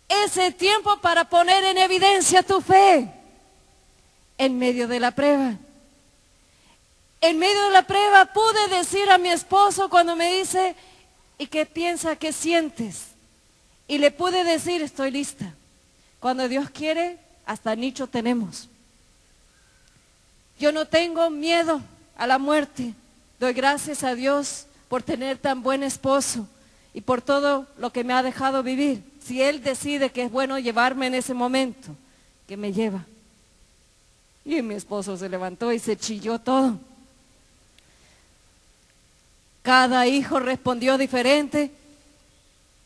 Es el tiempo para poner en evidencia tu fe. En medio de la prueba. En medio de la prueba pude decir a mi esposo cuando me dice, ¿y qué piensa, qué sientes? Y le pude decir, estoy lista. Cuando Dios quiere, hasta nicho tenemos. Yo no tengo miedo a la muerte. Doy gracias a Dios por tener tan buen esposo y por todo lo que me ha dejado vivir. Si Él decide que es bueno llevarme en ese momento, que me lleva. Y mi esposo se levantó y se chilló todo. Cada hijo respondió diferente.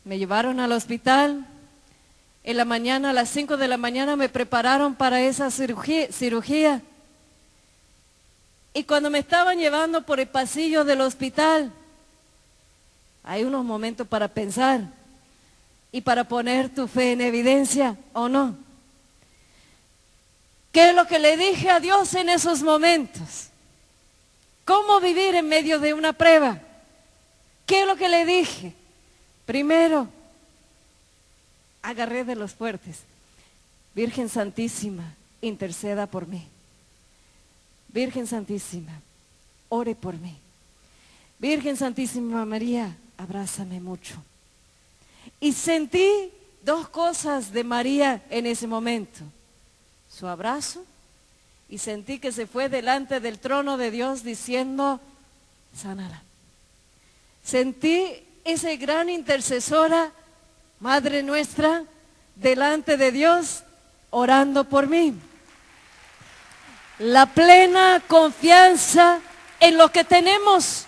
Me llevaron al hospital. En la mañana, a las 5 de la mañana, me prepararon para esa cirugía. Y cuando me estaban llevando por el pasillo del hospital, hay unos momentos para pensar y para poner tu fe en evidencia, ¿o no? ¿Qué es lo que le dije a Dios en esos momentos? ¿Cómo vivir en medio de una prueba? ¿Qué es lo que le dije? Primero, agarré de los fuertes. Virgen Santísima, interceda por mí. Virgen Santísima, ore por mí. Virgen Santísima María, abrázame mucho. Y sentí dos cosas de María en ese momento. Su abrazo, y sentí que se fue delante del trono de Dios diciendo, sánala. Sentí esa gran intercesora, Madre nuestra, delante de Dios, orando por mí. La plena confianza en lo que tenemos.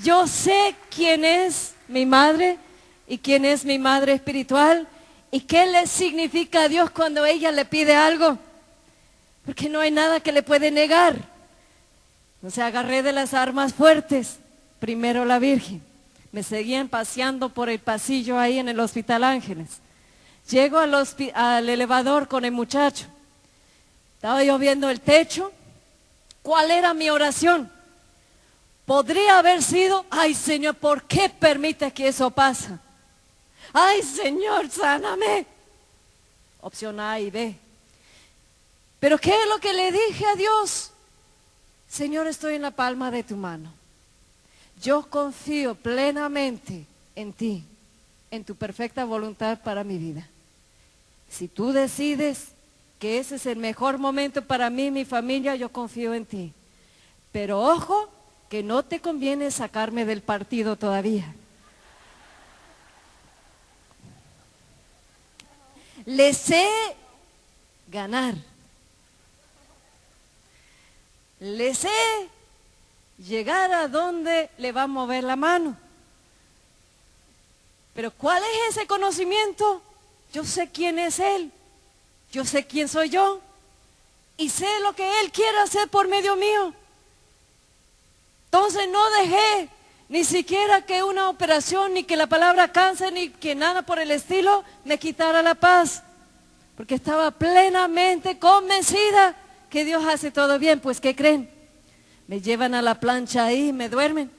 Yo sé quién es mi madre y quién es mi madre espiritual y qué le significa a Dios cuando ella le pide algo. Porque no hay nada que le puede negar. O sea, agarré de las armas fuertes. Primero la Virgen. Me seguían paseando por el pasillo ahí en el Hospital Ángeles. Llego al elevador con el muchacho. Estaba yo viendo el techo. ¿Cuál era mi oración? Podría haber sido, ay Señor, ¿por qué permite que eso pase? Ay Señor, sáname. Opción A y B. Pero ¿qué es lo que le dije a Dios? Señor, estoy en la palma de tu mano. Yo confío plenamente en ti, en tu perfecta voluntad para mi vida. Si tú decides que ese es el mejor momento para mí y mi familia, yo confío en ti. Pero ojo, que no te conviene sacarme del partido todavía. Le sé ganar. Le sé llegar a donde le va a mover la mano. Pero ¿cuál es ese conocimiento? Yo sé quién es Él. Yo sé quién soy yo. Y sé lo que Él quiere hacer por medio mío. Entonces no dejé ni siquiera que una operación, ni que la palabra cáncer, ni que nada por el estilo me quitara la paz. Porque estaba plenamente convencida que Dios hace todo bien. Pues ¿qué creen? Me llevan a la plancha ahí y me duermen.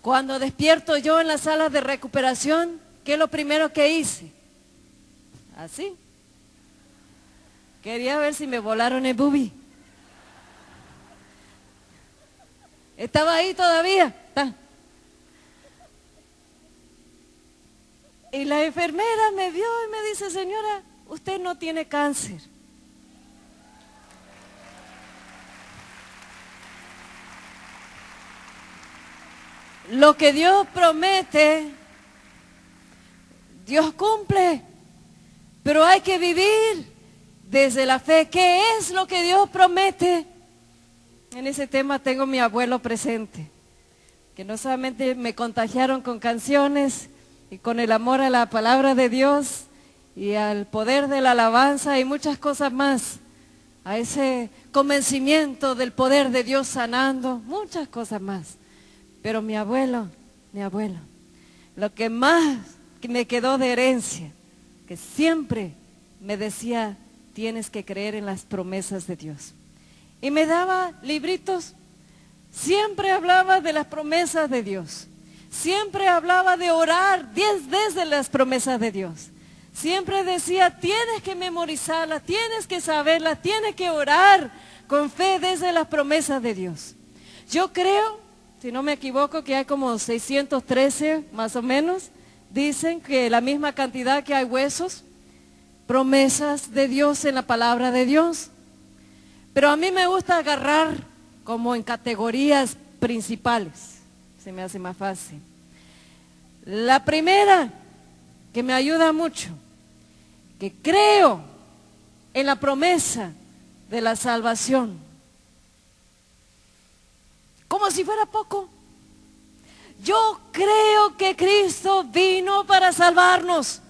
Cuando despierto yo en la sala de recuperación, ¿qué es lo primero que hice? Así. Quería ver si me volaron el bubi. Estaba ahí todavía. Y la enfermera me vio y me dice, señora, usted no tiene cáncer. Lo que Dios promete, Dios cumple, pero hay que vivir desde la fe. ¿Qué es lo que Dios promete? En ese tema tengo a mi abuelo presente, que no solamente me contagiaron con canciones y con el amor a la palabra de Dios y al poder de la alabanza y muchas cosas más, a ese convencimiento del poder de Dios sanando, muchas cosas más. Pero mi abuelo, lo que más me quedó de herencia, que siempre me decía, tienes que creer en las promesas de Dios. Y me daba libritos, siempre hablaba de las promesas de Dios, siempre hablaba de orar desde las promesas de Dios. Siempre decía, tienes que memorizarlas, tienes que saberlas, tienes que orar con fe desde las promesas de Dios. Yo creo, si no me equivoco, que hay como 613 más o menos, dicen que la misma cantidad que hay huesos, promesas de Dios en la palabra de Dios. Pero a mí me gusta agarrar como en categorías principales, se me hace más fácil. La primera, que me ayuda mucho, que creo en la promesa de la salvación. Como si fuera poco. Yo creo que Cristo vino para salvarnos.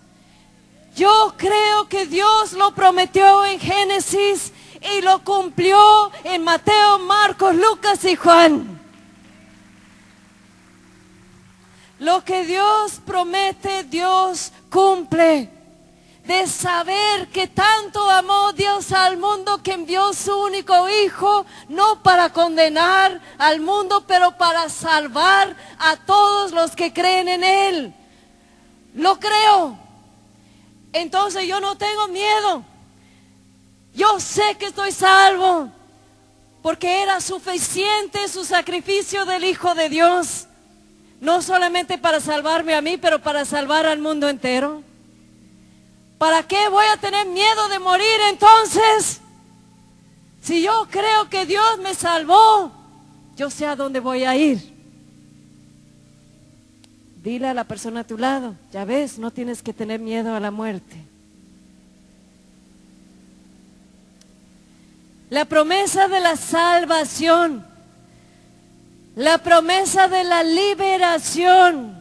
Yo creo que Dios lo prometió en Génesis y lo cumplió en Mateo, Marcos, Lucas y Juan. Lo que Dios promete, Dios cumple. De saber que tanto amó Dios al mundo que envió su único Hijo, no para condenar al mundo, pero para salvar a todos los que creen en Él. Lo creo. Entonces yo no tengo miedo. Yo sé que estoy salvo, porque era suficiente su sacrificio del Hijo de Dios. No solamente para salvarme a mí, pero para salvar al mundo entero. ¿Para qué voy a tener miedo de morir entonces? Si yo creo que Dios me salvó, yo sé a dónde voy a ir. Dile a la persona a tu lado, ya ves, no tienes que tener miedo a la muerte. La promesa de la salvación, la promesa de la liberación.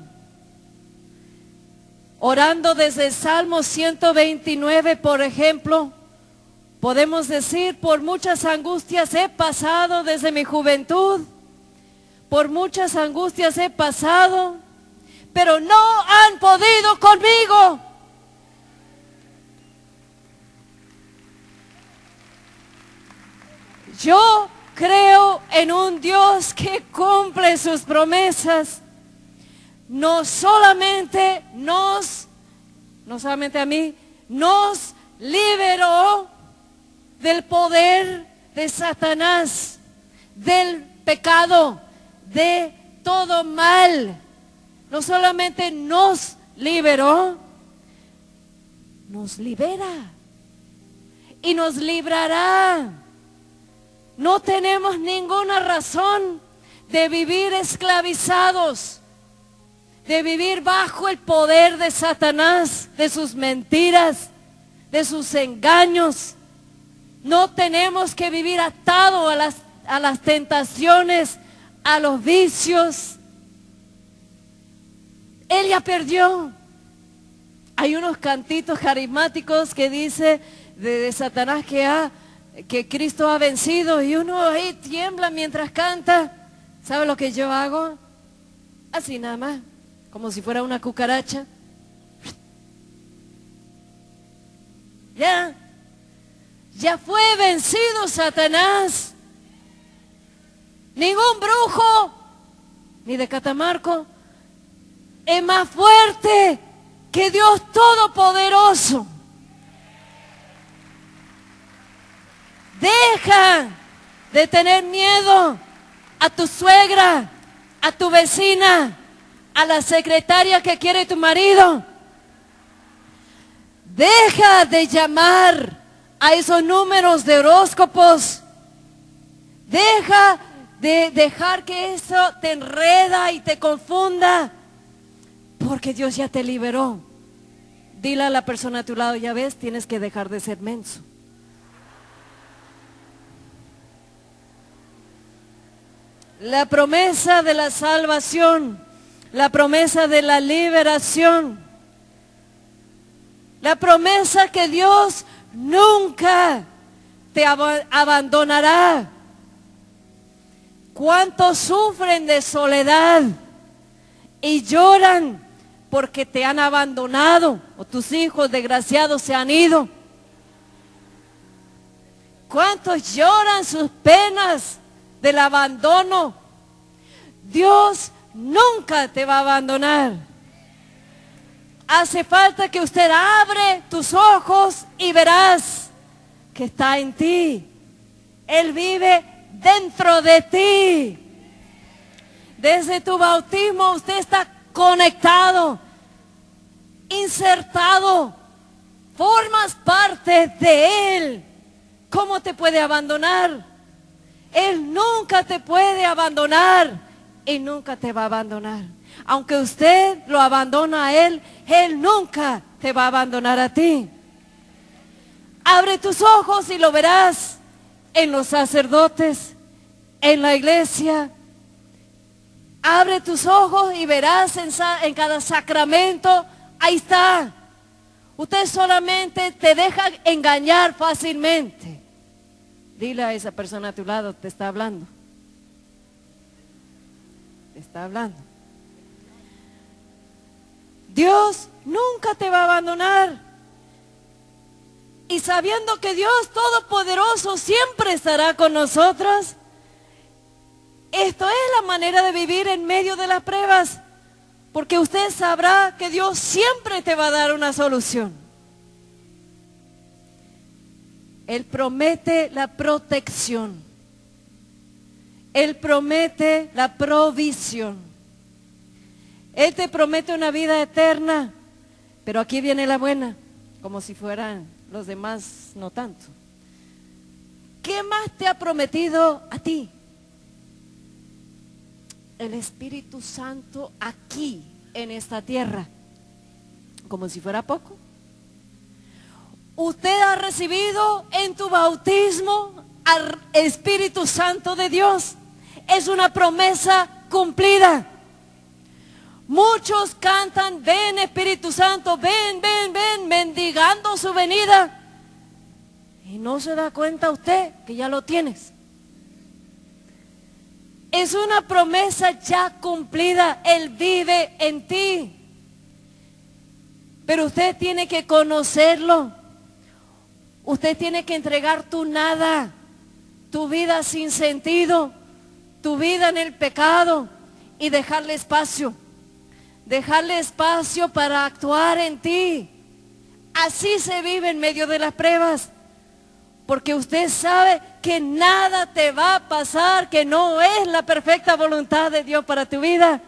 Orando desde el Salmo 129, por ejemplo, podemos decir, por muchas angustias he pasado desde mi juventud, por muchas angustias he pasado, pero no han podido conmigo. Yo creo en un Dios que cumple sus promesas. No solamente a mí, nos liberó del poder de Satanás, del pecado, de todo mal. No solamente nos liberó, nos libera y nos librará. No tenemos ninguna razón de vivir esclavizados, de vivir bajo el poder de Satanás, de sus mentiras, de sus engaños. No tenemos que vivir atados a las tentaciones, a los vicios. Él ya perdió. Hay unos cantitos carismáticos que dice de Satanás que Cristo ha vencido, y uno ahí tiembla mientras canta. ¿Sabe lo que yo hago? Así nada más, como si fuera una cucaracha. Ya fue vencido Satanás. Ningún brujo, ni de Catamarco, es más fuerte que Dios Todopoderoso. Deja de tener miedo a tu suegra, a tu vecina, a la secretaria que quiere tu marido. Deja de llamar a esos números de horóscopos. Deja de dejar que eso te enreda y te confunda, porque Dios ya te liberó. Dile a la persona a tu lado, ya ves, tienes que dejar de ser menso. La promesa de la salvación, la promesa de la liberación, la promesa que Dios nunca te abandonará. ¿Cuántos sufren de soledad y lloran porque te han abandonado o tus hijos desgraciados se han ido? ¿Cuántos lloran sus penas del abandono? Dios nunca te va a abandonar. Hace falta que usted abre tus ojos y verás que está en ti. Él vive dentro de ti. Desde tu bautismo usted está conectado, insertado, formas parte de Él. ¿Cómo te puede abandonar? Él nunca te puede abandonar y nunca te va a abandonar. Aunque usted lo abandona a Él, Él nunca te va a abandonar a ti. Abre tus ojos y lo verás. en los sacerdotes, en la iglesia. Abre tus ojos y verás en cada sacramento, ahí está. Usted solamente te deja engañar fácilmente. Dile a esa persona a tu lado, te está hablando. Te está hablando. Dios nunca te va a abandonar. Y sabiendo que Dios Todopoderoso siempre estará con nosotros, esto es la manera de vivir en medio de las pruebas, porque usted sabrá que Dios siempre te va a dar una solución. Él promete la protección. Él promete la provisión. Él te promete una vida eterna, pero aquí viene la buena, como si fueran los demás no tanto. ¿Qué más te ha prometido a ti? El Espíritu Santo aquí en esta tierra, como si fuera poco. Usted ha recibido en tu bautismo al Espíritu Santo de Dios. Es una promesa cumplida. Muchos cantan, ven Espíritu Santo, ven, ven, ven, mendigando su venida. Y no se da cuenta usted que ya lo tienes. Es una promesa ya cumplida. Él vive en ti. Pero usted tiene que conocerlo. Usted tiene que entregar tu nada, tu vida sin sentido, tu vida en el pecado y dejarle espacio. Dejarle espacio para actuar en ti. Así se vive en medio de las pruebas. Porque usted sabe que nada te va a pasar que no es la perfecta voluntad de Dios para tu vida.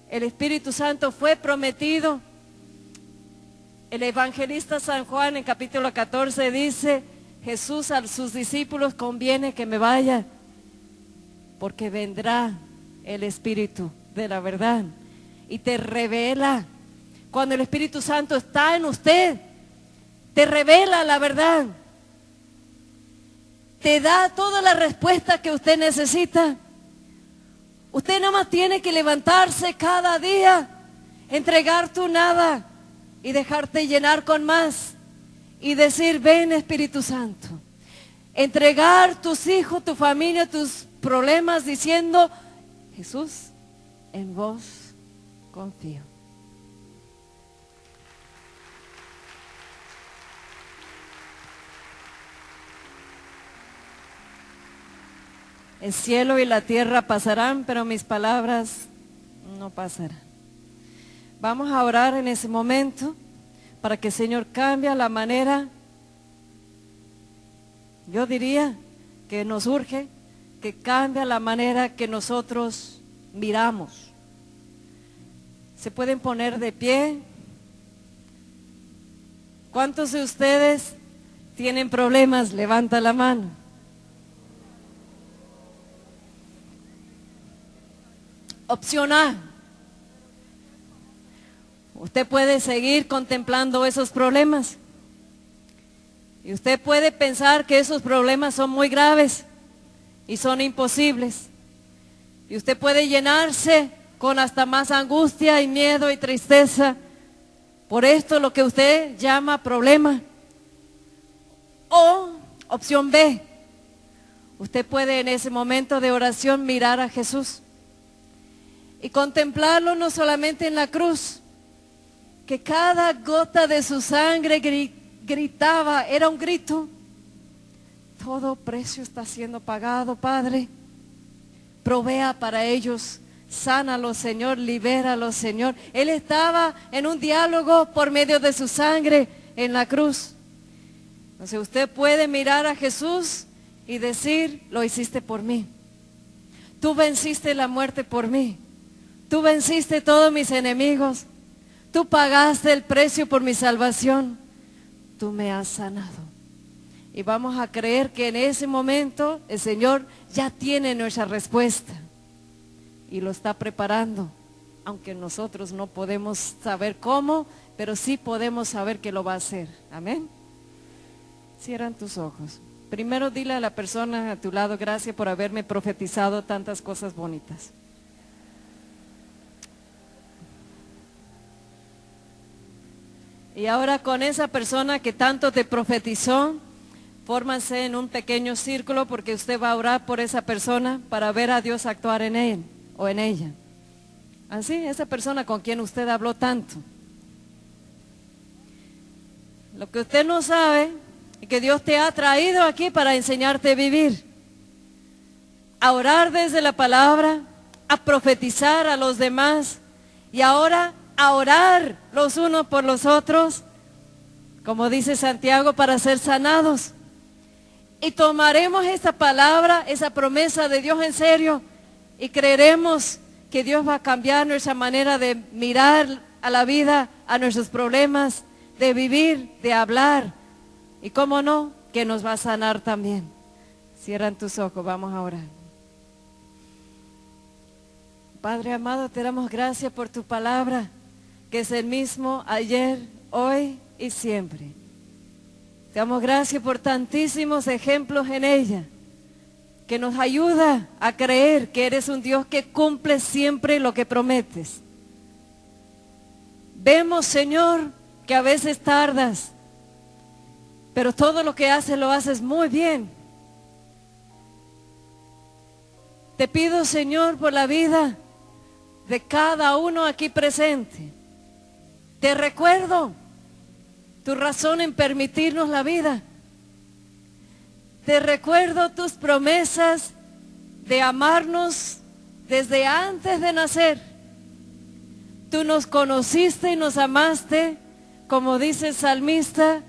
El Espíritu Santo fue prometido. El evangelista San Juan en capítulo 14 dice, Jesús a sus discípulos conviene que me vaya, porque vendrá el Espíritu de la verdad y te revela. Cuando el Espíritu Santo está en usted, te revela la verdad. Te da toda la respuesta que usted necesita. Usted nada más tiene que levantarse cada día, entregar tu nada y dejarte llenar con más. Y decir, ven Espíritu Santo. Entregar tus hijos, tu familia, tus problemas diciendo, Jesús, en vos confío. El cielo y la tierra pasarán, pero mis palabras no pasarán. Vamos a orar en ese momento para que el Señor cambie la manera. Yo diría que nos urge que cambie la manera que nosotros miramos. ¿Se pueden poner de pie? ¿Cuántos de ustedes tienen problemas? Levanta la mano. Opción A. Usted puede seguir contemplando esos problemas. Y usted puede pensar que esos problemas son muy graves y son imposibles. Y usted puede llenarse con hasta más angustia y miedo y tristeza por esto, lo que usted llama problema. O opción B. Usted puede en ese momento de oración mirar a Jesús y contemplarlo no solamente en la cruz, que cada gota de su sangre gritaba, era un grito. Todo precio está siendo pagado, Padre. Provea para ellos, sánalos, Señor, libéralos, Señor. Él estaba en un diálogo por medio de su sangre en la cruz. Entonces usted puede mirar a Jesús y decir, lo hiciste por mí. Tú venciste la muerte por mí. Tú venciste todos mis enemigos. Tú pagaste el precio por mi salvación. Tú me has sanado. Y vamos a creer que en ese momento el Señor ya tiene nuestra respuesta. Y lo está preparando. Aunque nosotros no podemos saber cómo, pero sí podemos saber que lo va a hacer. Amén. Cierran tus ojos. Primero dile a la persona a tu lado, gracias por haberme profetizado tantas cosas bonitas. Y ahora con esa persona que tanto te profetizó, fórmanse en un pequeño círculo porque usted va a orar por esa persona para ver a Dios actuar en él o en ella. Así, esa persona con quien usted habló tanto. Lo que usted no sabe es que Dios te ha traído aquí para enseñarte a vivir, a orar desde la palabra, a profetizar a los demás y ahora a orar los unos por los otros, como dice Santiago, para ser sanados. Y tomaremos esta palabra, esa promesa de Dios en serio y creeremos que Dios va a cambiar nuestra manera de mirar a la vida, a nuestros problemas, de vivir, de hablar. Y cómo no, que nos va a sanar también. Cierran tus ojos, vamos a orar. Padre amado, te damos gracias por tu palabra, que es el mismo ayer, hoy y siempre. Te damos gracias por tantísimos ejemplos en ella, que nos ayuda a creer que eres un Dios que cumple siempre lo que prometes. Vemos, Señor, que a veces tardas, pero todo lo que haces lo haces muy bien. Te pido, Señor, por la vida de cada uno aquí presente. Te recuerdo tu razón en permitirnos la vida. Te recuerdo tus promesas de amarnos desde antes de nacer. Tú nos conociste y nos amaste, como dice el salmista,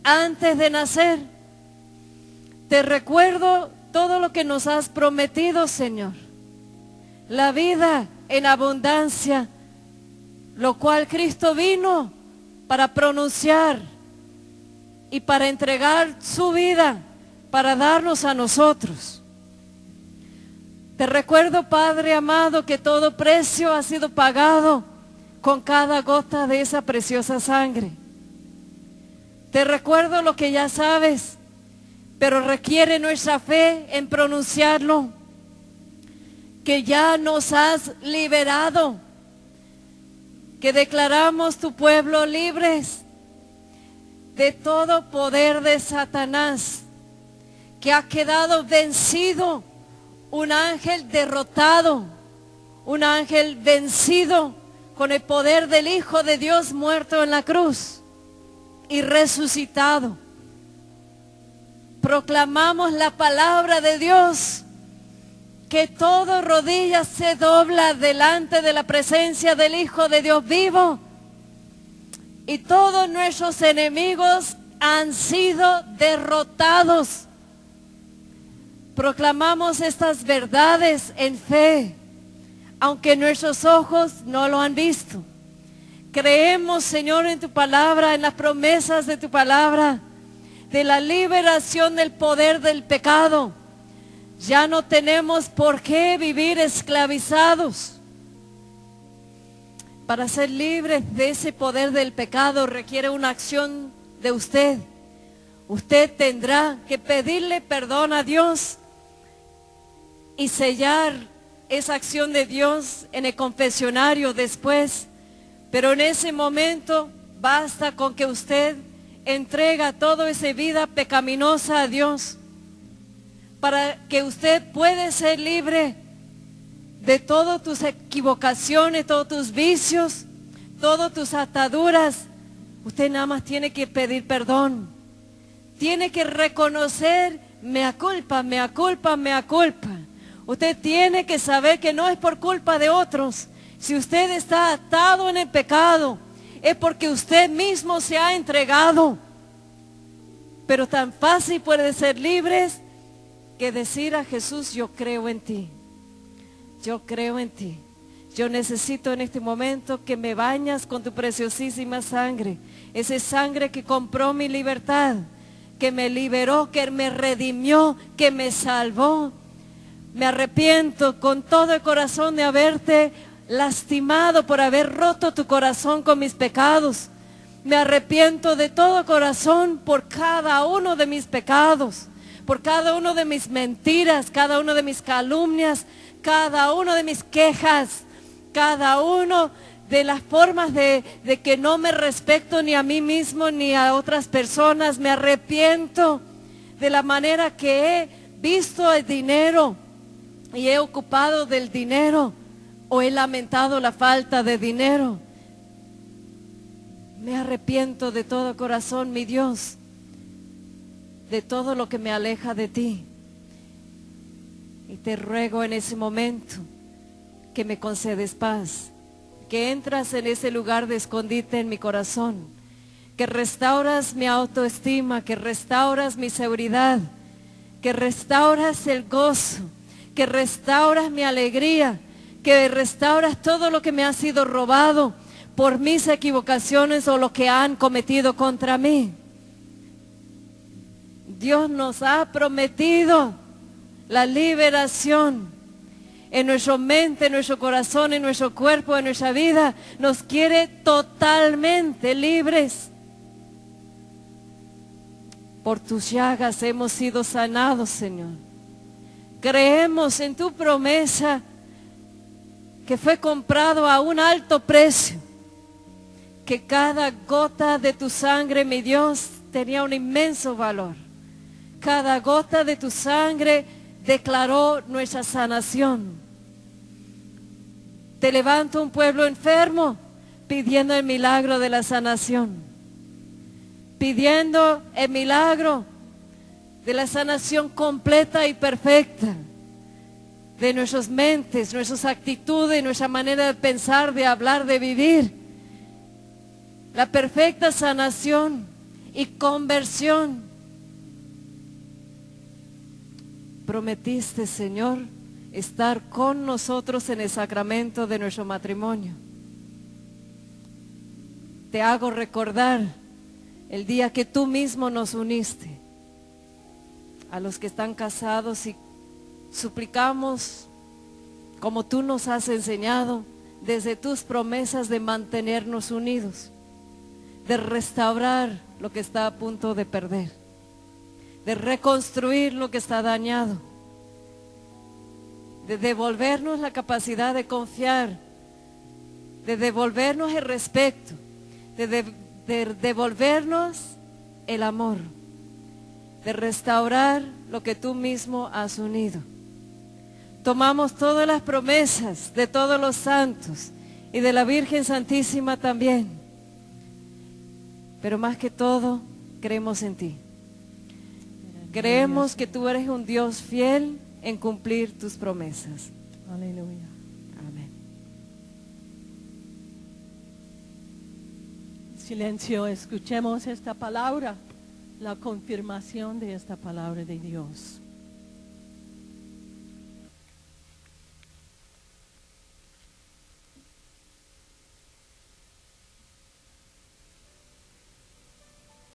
antes de nacer. Te recuerdo todo lo que nos has prometido, Señor. La vida en abundancia, lo cual Cristo vino para pronunciar y para entregar su vida, para darnos a nosotros. Te recuerdo, Padre amado, que todo precio ha sido pagado con cada gota de esa preciosa sangre. Te recuerdo lo que ya sabes, pero requiere nuestra fe en pronunciarlo, que ya nos has liberado, que declaramos tu pueblo libres de todo poder de Satanás, que ha quedado vencido, un ángel derrotado, un ángel vencido con el poder del Hijo de Dios muerto en la cruz y resucitado. Proclamamos la palabra de Dios, que toda rodilla se dobla delante de la presencia del Hijo de Dios vivo y todos nuestros enemigos han sido derrotados. Proclamamos estas verdades en fe, aunque nuestros ojos no lo han visto. Creemos, Señor, en tu palabra, en las promesas de tu palabra, de la liberación del poder del pecado. Ya no tenemos por qué vivir esclavizados. Para ser libres de ese poder del pecado requiere una acción de usted. Usted tendrá que pedirle perdón a Dios y sellar esa acción de Dios en el confesionario después. Pero en ese momento basta con que usted entrega toda esa vida pecaminosa a Dios, para que usted pueda ser libre de todas tus equivocaciones, todos tus vicios, todas tus ataduras. Usted nada más tiene que pedir perdón. Tiene que reconocer, mea culpa, mea culpa, mea culpa. Usted tiene que saber que no es por culpa de otros. Si usted está atado en el pecado, es porque usted mismo se ha entregado. Pero tan fácil puede ser libres que decir a Jesús: yo creo en ti, yo creo en ti. Yo necesito en este momento que me bañas con tu preciosísima sangre, esa sangre que compró mi libertad, que me liberó, que me redimió, que me salvó. Me arrepiento con todo el corazón de haberte lastimado, por haber roto tu corazón con mis pecados. Me arrepiento de todo corazón por cada uno de mis pecados, por cada uno de mis mentiras, cada uno de mis calumnias, cada uno de mis quejas, cada uno de las formas de que no me respeto ni a mí mismo ni a otras personas. Me arrepiento de la manera que he visto el dinero y he ocupado del dinero o he lamentado la falta de dinero. Me arrepiento de todo corazón, mi Dios, de todo lo que me aleja de ti. Y te ruego en ese momento que me concedes paz, que entras en ese lugar de escondite en mi corazón, que restauras mi autoestima, que restauras mi seguridad, que restauras el gozo, que restauras mi alegría, que restauras todo lo que me ha sido robado por mis equivocaciones o lo que han cometido contra mí. Dios nos ha prometido la liberación en nuestra mente, en nuestro corazón, en nuestro cuerpo, en nuestra vida. Nos quiere totalmente libres. Por tus llagas hemos sido sanados, Señor. Creemos en tu promesa que fue comprado a un alto precio, que cada gota de tu sangre, mi Dios, tenía un inmenso valor. Cada gota de tu sangre declaró nuestra sanación. Te levanto un pueblo enfermo pidiendo el milagro de la sanación, pidiendo el milagro de la sanación completa y perfecta de nuestras mentes, nuestras actitudes, nuestra manera de pensar, de hablar, de vivir. La perfecta sanación y conversión. Prometiste, Señor, estar con nosotros en el sacramento de nuestro matrimonio. Te hago recordar el día que tú mismo nos uniste a los que están casados y suplicamos, como tú nos has enseñado, desde tus promesas de mantenernos unidos, de restaurar lo que está a punto de perder, de reconstruir lo que está dañado, de devolvernos la capacidad de confiar, de devolvernos el respeto, de devolvernos el amor, de restaurar lo que tú mismo has unido. Tomamos todas las promesas de todos los santos y de la Virgen Santísima también, pero más que todo creemos en ti. Creemos que tú eres un Dios fiel en cumplir tus promesas. Aleluya. Amén. Silencio, escuchemos esta palabra, la confirmación de esta palabra de Dios.